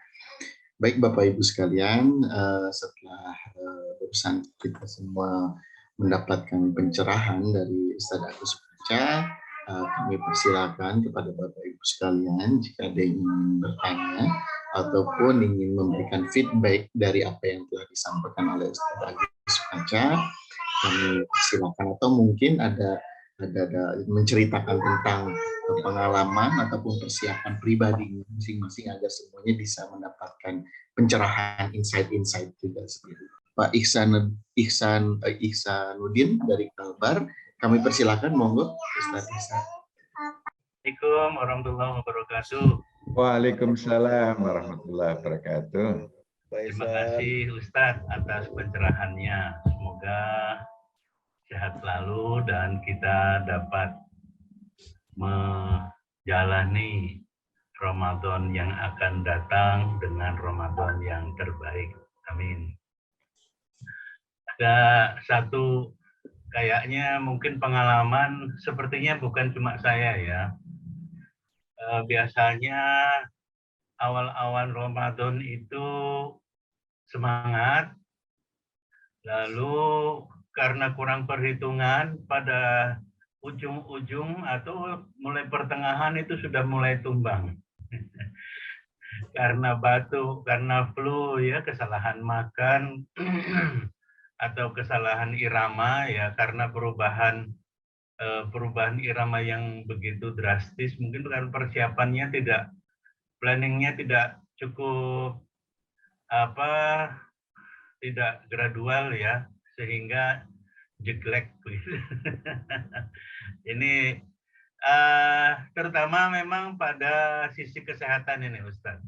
Speaker 1: Baik Bapak Ibu sekalian, setelah urusan kita semua mendapatkan pencerahan dari Ustaz Agus Sajjad, kami persilakan kepada Bapak Ibu sekalian jika ada yang ingin bertanya ataupun ingin memberikan feedback dari apa yang telah disampaikan oleh Ustaz Agus Sajjad, kami persilakan, atau mungkin ada menceritakan tentang pengalaman ataupun persiapan pribadi masing-masing agar semuanya bisa mendapatkan pencerahan, insight-insight juga sendiri. Pak Ihsanuddin dari Kalbar, kami persilakan, monggo Ustaz Ihsan.
Speaker 5: Assalamualaikum warahmatullahi wabarakatuh.
Speaker 3: Waalaikumsalam warahmatullahi wabarakatuh.
Speaker 5: Terima kasih Ustadz atas pencerahannya. Semoga sehat selalu dan kita dapat menjalani Ramadan yang akan datang dengan Ramadan yang terbaik. Amin. Ada satu kayaknya mungkin pengalaman, sepertinya bukan cuma saya ya. Biasanya awal-awal Ramadan itu semangat, lalu karena kurang perhitungan pada ujung-ujung atau mulai pertengahan itu sudah mulai tumbang. Karena batuk, karena flu, ya, kesalahan makan atau kesalahan irama, ya, karena perubahan irama yang begitu drastis, mungkin karena persiapannya tidak, planningnya tidak cukup tidak gradual, ya, sehingga jeglek. Ini terutama memang pada sisi kesehatan ini, Ustaz.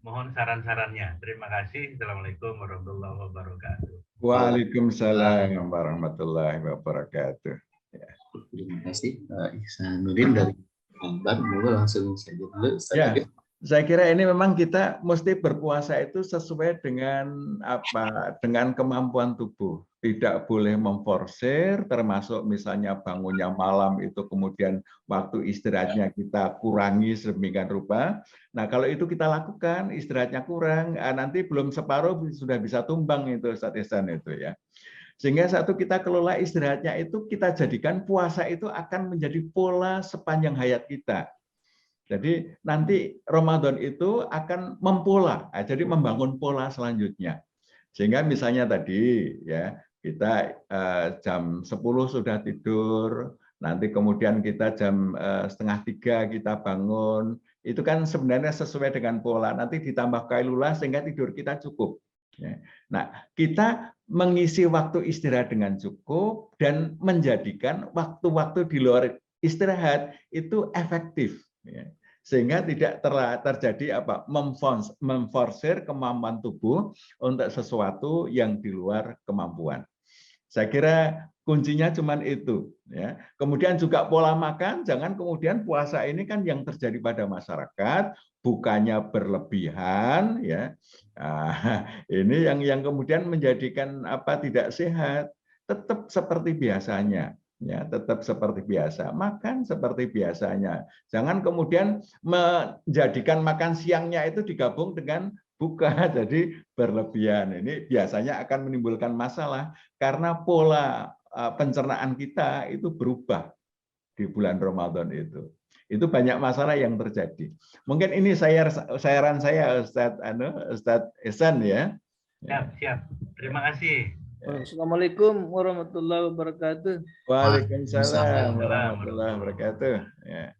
Speaker 5: Mohon saran-sarannya. Terima kasih. Assalamualaikum warahmatullahi wabarakatuh.
Speaker 3: Waalaikumsalam warahmatullahi wabarakatuh.
Speaker 1: Ya. Terima kasih Ihsanuddin dari Banten. Moga langsung saja dulu.
Speaker 3: Ya, saya kira ini memang kita mesti berpuasa itu sesuai dengan dengan kemampuan tubuh. Tidak boleh memforsir, termasuk misalnya bangunnya malam itu kemudian waktu istirahatnya kita kurangi sedemikian rupa. Nah, kalau itu kita lakukan, istirahatnya kurang, nanti belum separuh sudah bisa tumbang itu Ustaz Ihsan itu ya. Sehingga satu kita kelola istirahatnya itu kita jadikan puasa itu akan menjadi pola sepanjang hayat kita. Jadi nanti Ramadan itu akan mempola, jadi membangun pola selanjutnya. Sehingga misalnya tadi ya kita jam 10 sudah tidur, nanti kemudian kita jam 2:30 kita bangun, itu kan sebenarnya sesuai dengan pola. Nanti ditambah kailula sehingga tidur kita cukup. Nah, kita mengisi waktu istirahat dengan cukup dan menjadikan waktu-waktu di luar istirahat itu efektif. Sehingga tidak terjadi memforsir kemampuan tubuh untuk sesuatu yang di luar kemampuan. Saya kira kuncinya cuma itu. Ya. Kemudian juga pola makan, jangan kemudian puasa ini kan yang terjadi pada masyarakat bukannya berlebihan, ya. Ini yang kemudian menjadikan tidak sehat. Tetap seperti biasanya. Ya, tetap seperti biasa, makan seperti biasanya. Jangan kemudian menjadikan makan siangnya itu digabung dengan buka, jadi berlebihan. Ini biasanya akan menimbulkan masalah karena pola pencernaan kita itu berubah di bulan Ramadan itu. Itu banyak masalah yang terjadi. Mungkin ini saran saya Ustadz Ihsan ya.
Speaker 5: Siap. Terima kasih.
Speaker 6: Assalamualaikum warahmatullahi wabarakatuh.
Speaker 3: Waalaikumsalam warahmatullahi wabarakatuh. Ya.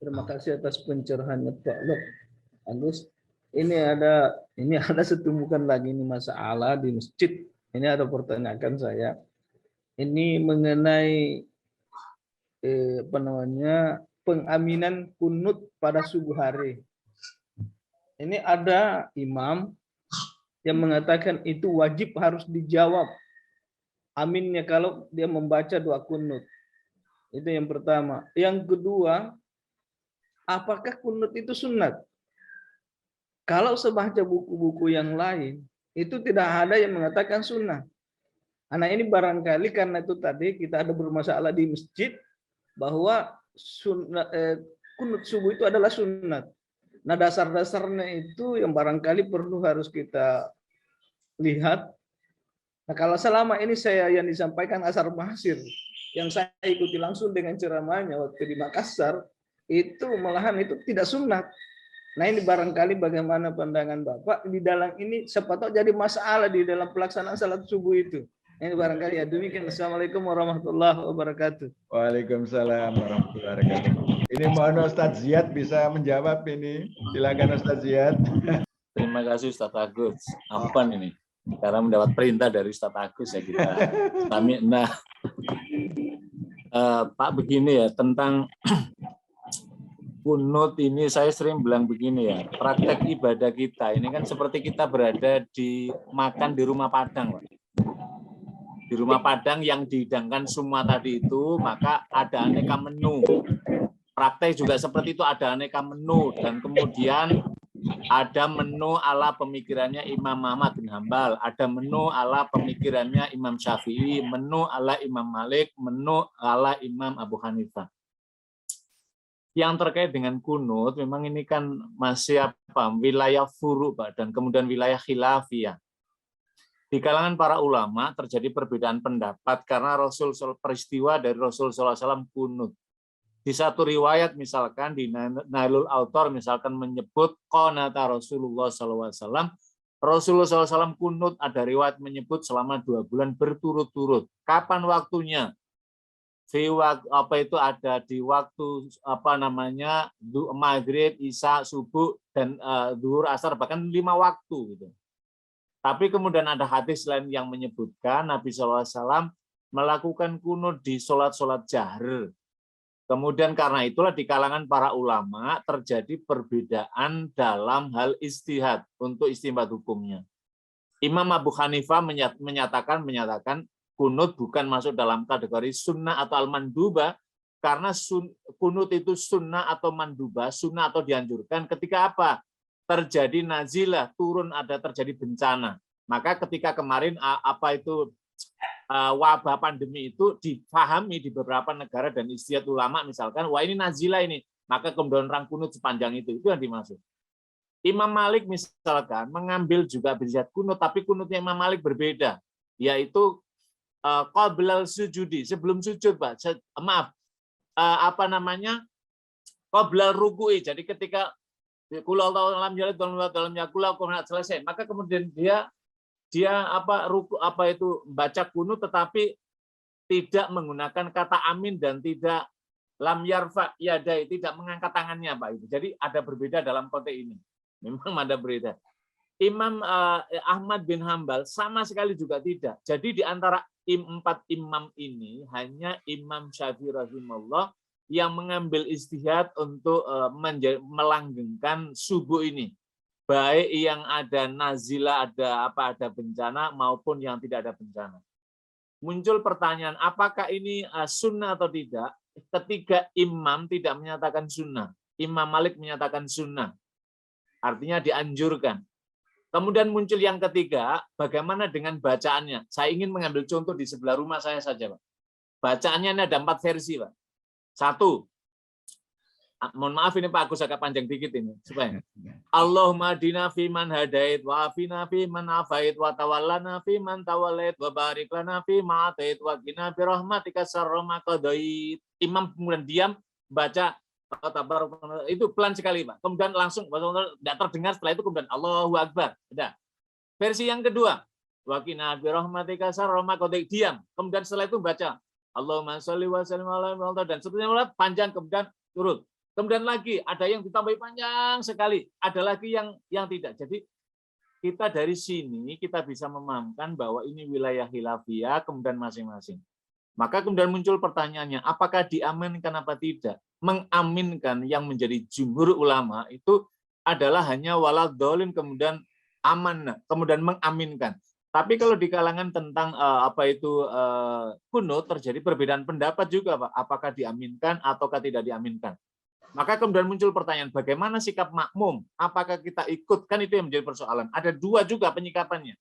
Speaker 6: Terima kasih atas pencerahannya Pak Lok Agus. Ini ada setumbukan lagi ini masalah di masjid. Ini ada pertanyaan saya. Ini mengenai pengaminan kunut pada subuh hari. Ini ada imam yang mengatakan itu wajib harus dijawab aminnya kalau dia membaca doa kunut. Itu yang pertama. Yang kedua, apakah kunut itu sunat? Kalau sebaca buku-buku yang lain, itu tidak ada yang mengatakan sunnah. Nah ini barangkali karena itu tadi kita ada bermasalah di masjid bahwa kunut subuh itu adalah sunat. Nah dasar-dasarnya itu yang barangkali perlu harus kita lihat. Nah kalau selama ini yang disampaikan Ashar Mahsir, yang saya ikuti langsung dengan ceramahnya waktu di Makassar, itu malahan itu tidak sunat. Nah ini barangkali bagaimana pandangan Bapak di dalam ini sepatutnya jadi masalah di dalam pelaksanaan salat subuh itu. Ini barangkali ya demikian. Assalamualaikum warahmatullahi wabarakatuh.
Speaker 3: Waalaikumsalam warahmatullahi wabarakatuh. Ini mohon Ustadz Ziyad bisa menjawab ini. Silakan Ustadz Ziyad.
Speaker 7: Terima kasih Ustadz Agus. Ampan ini. Karena mendapat perintah dari Ustadz Agus ya kita. Nah, Pak begini ya tentang kunut ini saya sering bilang begini ya. Praktek ibadah kita ini kan seperti kita berada makan di rumah Padang, Pak. Di rumah Padang yang dihidangkan semua tadi itu, maka ada aneka menu. Praktek juga seperti itu, ada aneka menu. Dan kemudian ada menu ala pemikirannya Imam Ahmad bin Hambal, ada menu ala pemikirannya Imam Syafi'i, menu ala Imam Malik, menu ala Imam Abu Hanifah. Yang terkait dengan kunut, memang ini kan masih wilayah furu', Pak, dan kemudian wilayah khilafiyah. Di kalangan para ulama terjadi perbedaan pendapat karena peristiwa dari Rasul SAW kunut. Di satu riwayat misalkan di Nailul Autor misalkan menyebut qanata Rasulullah SAW. Rasulullah SAW kunut, ada riwayat menyebut selama 2 bulan berturut-turut. Kapan waktunya? Apa itu ada di waktu maghrib, isya, subuh, dan zuhur, asar, bahkan 5 waktu gitu. Tapi kemudian ada hadis lain yang menyebutkan Nabi SAW melakukan kunut di sholat-sholat jahr. Kemudian karena itulah di kalangan para ulama terjadi perbedaan dalam hal ijtihad untuk istinbat hukumnya. Imam Abu Hanifah menyatakan kunut bukan masuk dalam kategori sunnah atau al-mandubah, karena kunut itu sunnah atau mandubah, sunnah atau dianjurkan ketika apa? Terjadi nazilah, turun, ada terjadi bencana. Maka ketika kemarin wabah pandemi itu dipahami di beberapa negara dan ijtihad ulama misalkan, wah ini nazilah ini, maka kemudian orang kunut sepanjang itu yang dimaksud. Imam Malik misalkan mengambil juga berijtihad kunut, tapi kunutnya Imam Malik berbeda, yaitu qablal sujudi, sebelum sujud, Pak. Qablal ruku'i. Jadi ketika selesai, maka kemudian dia baca kunut tetapi tidak menggunakan kata amin dan tidak lam yarfa yadai, tidak mengangkat tangannya, Pak. Jadi ada berbeda dalam konteks ini. Memang ada berbeda. Imam Ahmad bin Hambal sama sekali juga tidak. Jadi di antara 4 imam ini hanya Imam Syafi'i rahimahullah yang mengambil ijtihad untuk melanggengkan subuh ini, baik yang ada nazilah, ada bencana maupun yang tidak ada bencana. Muncul pertanyaan, apakah ini sunnah atau tidak? Ketiga imam tidak menyatakan sunnah. Imam Malik menyatakan sunnah, artinya dianjurkan. Kemudian muncul yang ketiga, bagaimana dengan bacaannya? Saya ingin mengambil contoh di sebelah rumah saya saja, Pak. Bacaannya ini ada 4 versi, Pak. 1, mohon maaf ini Pak Agus agak panjang dikit ini supaya. Allahumma hadina fi man hadait wa afina fi man afait wa tawallana fi man tawallait wa barik lana fi ma atait wa qina bi rahmatika syarra ma qadait. Imam kemudian diam baca itu pelan sekali, Pak. Kemudian langsung tidak terdengar, setelah itu kemudian Allahu Akbar. Sudah. Versi yang kedua, wa qina bi rahmatika syarra ma qadait, diam. Kemudian setelah itu baca Allahumma sholli wa sallim ala Muhammad dan seterusnya panjang, kemudian turun. Kemudian lagi ada yang ditambahi panjang sekali, ada lagi yang tidak. Jadi kita dari sini kita bisa memahamkan bahwa ini wilayah khilafiyah kemudian masing-masing. Maka kemudian muncul pertanyaannya, apakah diaminkan apa tidak? Mengaminkan yang menjadi jumhur ulama itu adalah hanya waladhdallin kemudian aman, kemudian mengaminkan. Tapi kalau di kalangan tentang kunut terjadi perbedaan pendapat juga, Pak. Apakah diaminkan ataukah tidak diaminkan? Maka kemudian muncul pertanyaan, bagaimana sikap makmum? Apakah kita ikut? Kan itu yang menjadi persoalan. Ada 2 juga penyikapannya.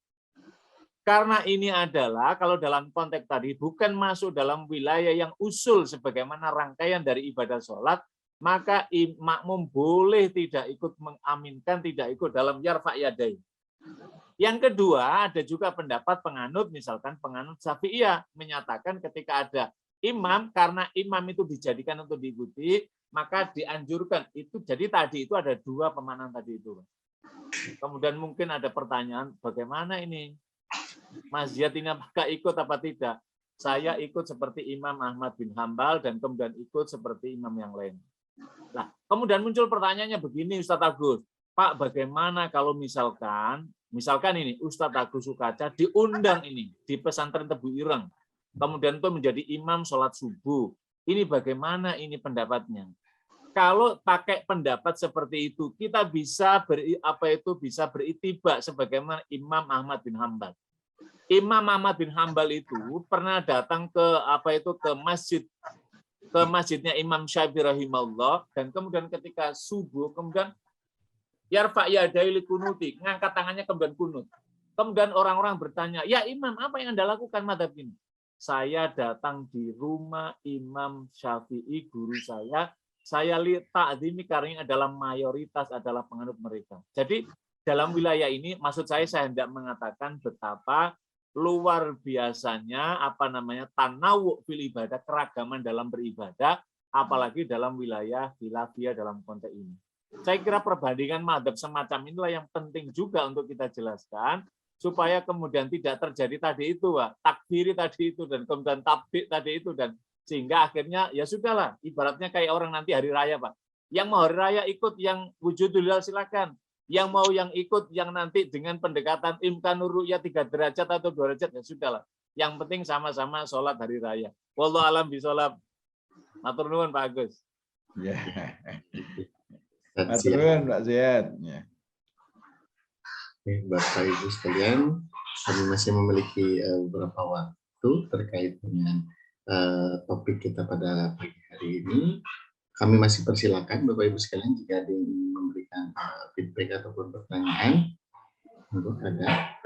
Speaker 7: Karena ini adalah, kalau dalam konteks tadi, bukan masuk dalam wilayah yang usul sebagaimana rangkaian dari ibadah sholat, maka makmum boleh tidak ikut mengaminkan, tidak ikut dalam yarfa' yadai. Yang kedua, ada juga pendapat penganut, misalkan penganut Syafi'iyah, menyatakan ketika ada imam, karena imam itu dijadikan untuk diikuti, maka dianjurkan. Itu jadi tadi itu ada 2 pemahaman tadi itu. Kemudian mungkin ada pertanyaan, bagaimana ini? Mas Ziyad ini apakah ikut apa tidak? Saya ikut seperti Imam Ahmad bin Hambal dan kemudian ikut seperti imam yang lain. Nah, kemudian muncul pertanyaannya begini, Ustadz Agus. Pak, bagaimana kalau misalkan ini Ustadz Agus Sukaca diundang ini di pesantren Tebu Ireng, kemudian itu menjadi imam sholat subuh. Ini bagaimana ini pendapatnya? Kalau pakai pendapat seperti itu, kita bisa beritibak sebagaimana Imam Ahmad bin Hambal. Imam Ahmad bin Hambal itu pernah datang ke masjidnya Imam Syafi'i rahimahullah, dan kemudian ketika subuh kemudian yarfa' yadai li kunuti, ngangkat tangannya kemudian kunut. Kemudian orang-orang bertanya, "Ya Imam, apa yang Anda lakukan madhab ini?" Saya datang di rumah Imam Syafi'i, guru saya lihat ta'zimi karena ini adalah mayoritas adalah penganut mereka. Jadi dalam wilayah ini, maksud saya hendak mengatakan betapa luar biasanya tanawu fil ibadah, keragaman dalam beribadah, apalagi dalam wilayah khilafiyah dalam konteks ini. Saya kira perbandingan mazhab semacam inilah yang penting juga untuk kita jelaskan supaya kemudian tidak terjadi tadi itu, Pak, takfiri tadi itu dan kemudian tabdik tadi itu, dan sehingga akhirnya ya sudahlah, ibaratnya kayak orang nanti hari raya, Pak. Yang mau hari raya ikut yang wujudul hilal silakan. Yang mau yang ikut yang nanti dengan pendekatan imkanur ru'yah 3 derajat atau 2 derajat ya sudahlah. Yang penting sama-sama sholat hari raya. Wallahu alam bisholab. Matur nuwun Pak Agus.
Speaker 3: Ya. Matur nuwun Pak Ziyad. Ya.
Speaker 1: Oke, Bapak Ibu sekalian, kami masih memiliki beberapa waktu terkait dengan topik kita pada pagi hari ini. Kami masih persilakan Bapak Ibu sekalian jika ada yang ingin memberikan feedback ataupun pertanyaan. Untuk ada.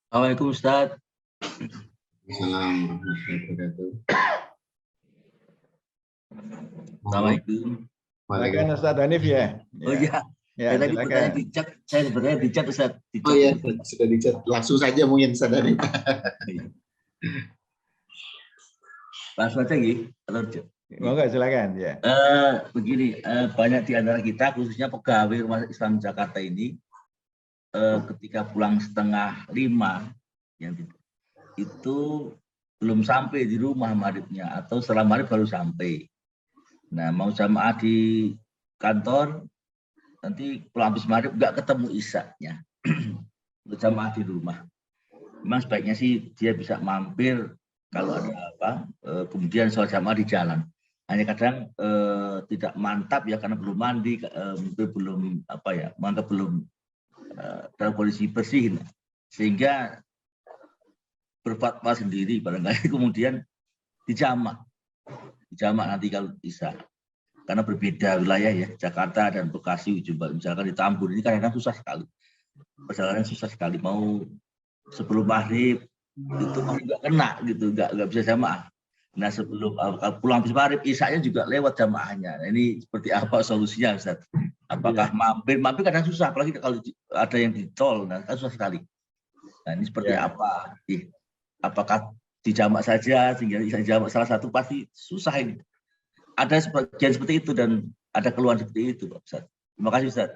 Speaker 4: Assalamualaikum Ustaz.
Speaker 1: Assalamualaikum warahmatullahi wabarakatuh.
Speaker 4: Assalamualaikum.
Speaker 3: Silakan Ustaz Hanif ya.
Speaker 4: Oh iya.
Speaker 3: Ya,
Speaker 4: Tadi pertanyaan di chat, saya sebenarnya di chat Ustaz.
Speaker 1: Oh iya, sudah di chat. Langsung saja mungkin Ustaz Hanif.
Speaker 4: Langsung aja gitu.
Speaker 3: Monggo silakan ya.
Speaker 4: Begini, banyak di antara kita khususnya pegawai Rumah Islam Jakarta ini ketika pulang 4:30 yang itu belum sampai di rumah maghribnya atau setelah maghrib baru sampai. Nah, mau jamaah di kantor nanti pulang habis maghrib nggak ketemu isya-nya. Untuk jamaah di rumah. Memang sebaiknya sih dia bisa mampir kalau ada apa, kemudian sholat jamaah di jalan. Hanya kadang tidak mantap ya karena belum mandi, mungkin belum menganggap belum dalam kondisi bersih, sehingga berfatwa sendiri barangkali kemudian dijamak nanti kalau bisa. Karena berbeda wilayah ya, Jakarta dan Bekasi, misalkan di Tambun ini kadang-kadang susah sekali. Perjalanan susah sekali, mau sebelum maghrib itu nggak kena gitu, nggak bisa jamaah. Nah sebelum pulang habis maghrib isya-nya juga lewat jamaahnya. Nah, ini seperti apa solusinya Ustaz? Apakah mampir kadang susah, apalagi kalau ada yang di tol, nah kan susah sekali. Nah ini seperti apa? Apakah dijamak saja sehingga bisa jamak salah satu, pasti susah ini. Ada sebagian seperti itu dan ada keluhan seperti itu Pak Ustaz. Terima kasih Ustaz.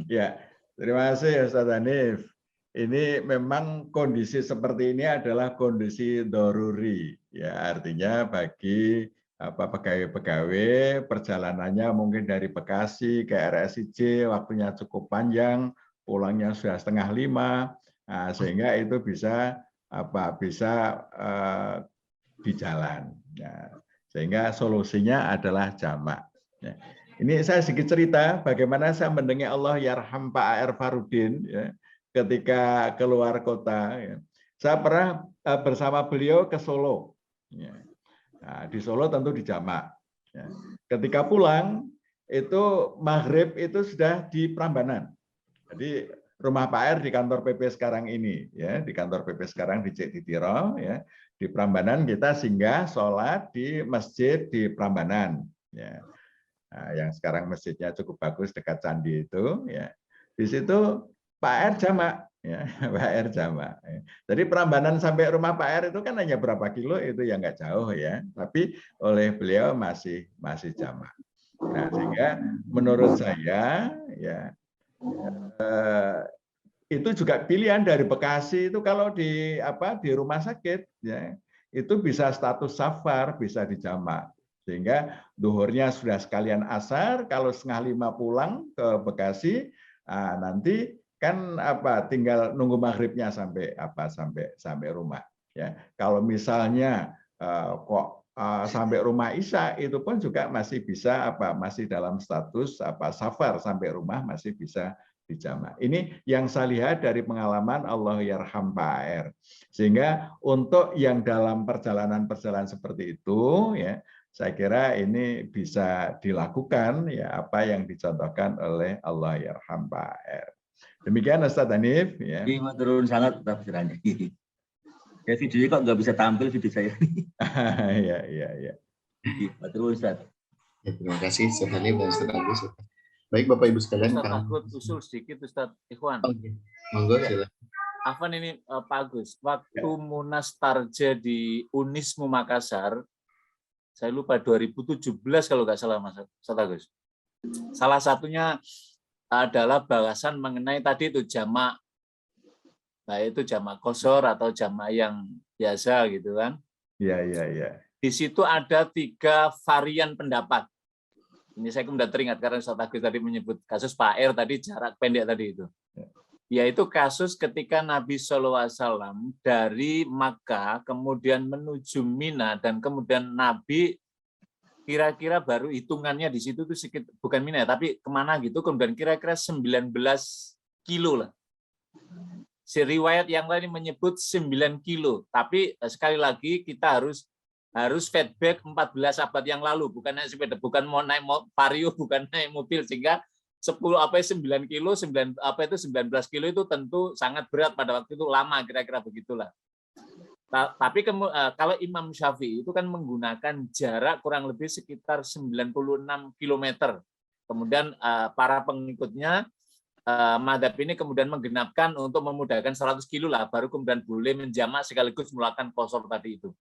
Speaker 3: Ya, terima kasih Ustaz Hanif. Ini memang kondisi seperti ini adalah kondisi doruri, ya artinya bagi pegawai-pegawai perjalanannya mungkin dari Bekasi ke RSIJ waktunya cukup panjang, pulangnya sudah 4:30, sehingga itu bisa di jalan. Ya. Sehingga solusinya adalah jamak. Ya. Ini saya sedikit cerita bagaimana saya mendengar Allah yarham Pak A.R. Farudin. Ya. Ketika keluar kota, ya. Saya pernah bersama beliau ke Solo. Ya. Nah, di Solo tentu di jamak. Ya. Ketika pulang, itu maghrib itu sudah di Prambanan. Jadi rumah Pak R di kantor PP sekarang ini, ya di kantor PP sekarang di Tiro, ya di Prambanan kita singgah sholat di masjid di Prambanan. Ya. Nah, yang sekarang masjidnya cukup bagus dekat candi itu, ya di situ Pak R jamak, ya Pak R jamak. Jadi Prambanan sampai rumah Pak R itu kan hanya berapa kilo, itu ya nggak jauh ya, tapi oleh beliau masih jamak. Nah sehingga menurut saya ya itu juga pilihan dari Bekasi itu kalau di rumah sakit ya itu bisa status safar, bisa dijamak. Sehingga duhurnya sudah sekalian asar, kalau 4:30 pulang ke Bekasi, nanti kan tinggal nunggu maghribnya sampai rumah ya. Kalau misalnya sampai rumah isya itu pun juga masih bisa masih dalam status safar, sampai rumah masih bisa dijamak. Ini yang saya lihat dari pengalaman Allah yarham Pak AR. Sehingga untuk yang dalam perjalanan seperti itu ya saya kira ini bisa dilakukan ya apa yang dicontohkan oleh Allah yarham Pak AR. Demikian Ustaz Hanif ya.
Speaker 4: Ini turun sangat tafsirannya. Ya videonya kok nggak bisa tampil video saya.
Speaker 3: Iya.
Speaker 4: Turun Ustaz.
Speaker 1: Ya, terima kasih Ustaz Hanif dan Ustaz Agus Baik Bapak Ibu sekalian,
Speaker 7: Ustaz takut usul sedikit Ustaz Ikhwan.
Speaker 1: Oke. Monggo silakan.
Speaker 7: Afwan ini Pak Agus, waktu Munas Tarja di Unismu Makassar, saya lupa 2017 kalau nggak salah Mas Ustaz Agus. Salah satunya adalah bahasan mengenai tadi itu jamak, baik itu jamak qasar atau jamak yang biasa gitu kan.
Speaker 3: Iya.
Speaker 7: Di situ ada 3 varian pendapat. Ini saya kemudian teringat karena Ustaz Agus tadi menyebut kasus Pak R tadi jarak pendek tadi itu. Yaitu kasus ketika Nabi SAW dari Makkah kemudian menuju Mina dan kemudian Nabi kira-kira baru hitungannya di situ tuh sekitar, bukan Mina tapi kemana gitu, kemudian kira-kira 19 kilo lah. Si riwayat yang lain menyebut 9 kilo, tapi sekali lagi kita harus feedback 14 abad yang lalu, bukan naik sepeda, bukan mau naik vario, bukan naik mobil, sehingga 19 kilo, 19 kilo itu tentu sangat berat pada waktu itu, lama kira-kira begitulah. Tapi kalau Imam Syafi'i itu kan menggunakan jarak kurang lebih sekitar 96 km. Kemudian para pengikutnya madhab ini kemudian menggenapkan untuk memudahkan 100 kilo lah, baru kemudian boleh menjamak sekaligus melakukan qasar tadi itu.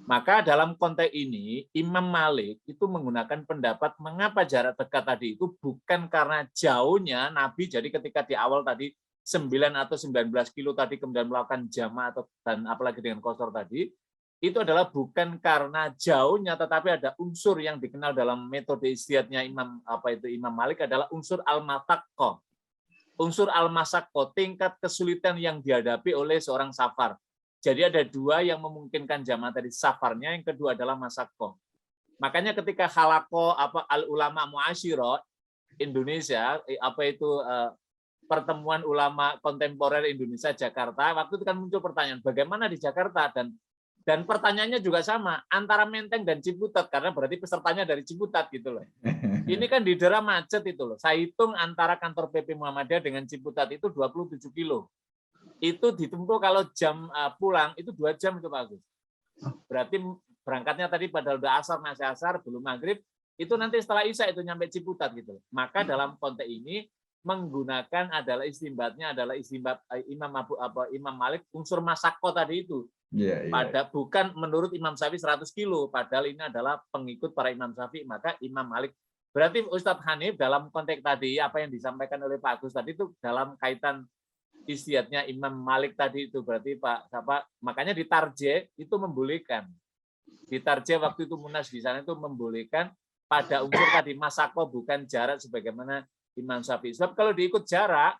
Speaker 7: Maka dalam konteks ini, Imam Malik itu menggunakan pendapat mengapa jarak dekat tadi itu bukan karena jauhnya Nabi, jadi ketika di awal tadi 9 atau 19 kilo tadi kemudian melakukan jamak dan apalagi dengan qasar tadi, itu adalah bukan karena jauhnya, tetapi ada unsur yang dikenal dalam metode ijtihadnya Imam Malik adalah unsur al-masaqqa. Unsur al-masaqqa, tingkat kesulitan yang dihadapi oleh seorang safar. Jadi ada 2 yang memungkinkan jamak tadi, safarnya, yang kedua adalah masaqqa. Makanya ketika halaqah al-ulama mu'asyirah Indonesia, pertemuan ulama kontemporer Indonesia Jakarta, waktu itu kan muncul pertanyaan bagaimana di Jakarta, dan pertanyaannya juga sama antara Menteng dan Ciputat, karena berarti pesertanya dari Ciputat gitu loh. Ini kan di daerah macet itu loh. Saya hitung antara kantor PP Muhammadiyah dengan Ciputat itu 27 kilo. Itu ditempuh kalau jam pulang itu 2 jam itu Pak Agus. Berarti berangkatnya tadi pada udah asar, masih asar, belum maghrib, itu nanti setelah isya itu nyampe Ciputat gitu. Maka dalam konteks ini menggunakan adalah istimbatnya adalah istimbat Imam Malik unsur masaqqa tadi itu. Bukan menurut Imam Syafi'i 100 kilo, padahal ini adalah pengikut para Imam Syafi'i, maka Imam Malik. Berarti Ustadz Hanif dalam konteks tadi apa yang disampaikan oleh Pak Agus tadi itu dalam kaitan ijtihadnya Imam Malik tadi itu berarti makanya di Tarjih itu membolehkan. Di Tarjih waktu itu Munas di sana itu membolehkan pada unsur tadi masaqqa bukan jarak sebagaimana Imam Syafi'i. Sebab kalau diikut jarak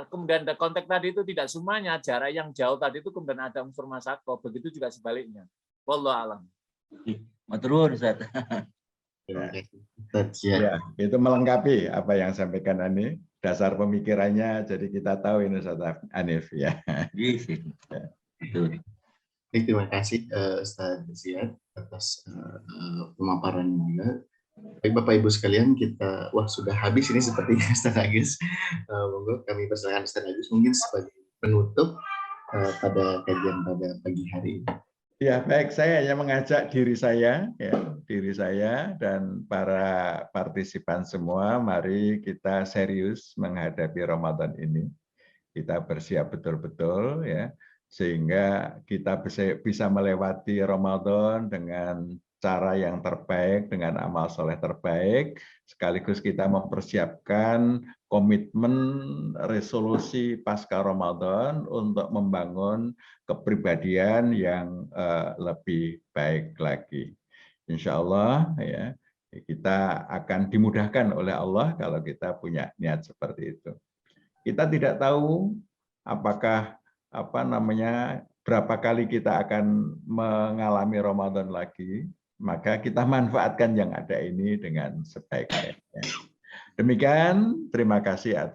Speaker 7: kemudian ada konteks tadi itu tidak semuanya jarak yang jauh tadi itu kemudian ada unsur masaqqa, begitu juga sebaliknya. Wallahu a'lam.
Speaker 4: Matur Ustaz.
Speaker 3: Ya, itu melengkapi apa yang sampaikan Ani, dasar pemikirannya, jadi kita tahu ini Ustaz Hanif ya.
Speaker 1: Terima kasih Ustaz Ziyad atas pemaparannya juga. Baik Bapak Ibu sekalian, kita sudah habis ini sepertinya Ustaz Agus. Monggo kami persilakan Ustaz Agus mungkin sebagai penutup pada kajian pada pagi hari ini.
Speaker 3: Ya, baik, saya hanya mengajak diri saya dan para partisipan semua, mari kita serius menghadapi Ramadan ini. Kita bersiap betul-betul ya, sehingga kita bisa melewati Ramadan dengan cara yang terbaik, dengan amal soleh terbaik, sekaligus kita mempersiapkan komitmen resolusi pasca Ramadan untuk membangun kepribadian yang lebih baik lagi. Insya Allah ya, kita akan dimudahkan oleh Allah kalau kita punya niat seperti itu. Kita tidak tahu apakah berapa kali kita akan mengalami Ramadan lagi, maka kita manfaatkan yang ada ini dengan sebaik-baiknya. Demikian, terima kasih atas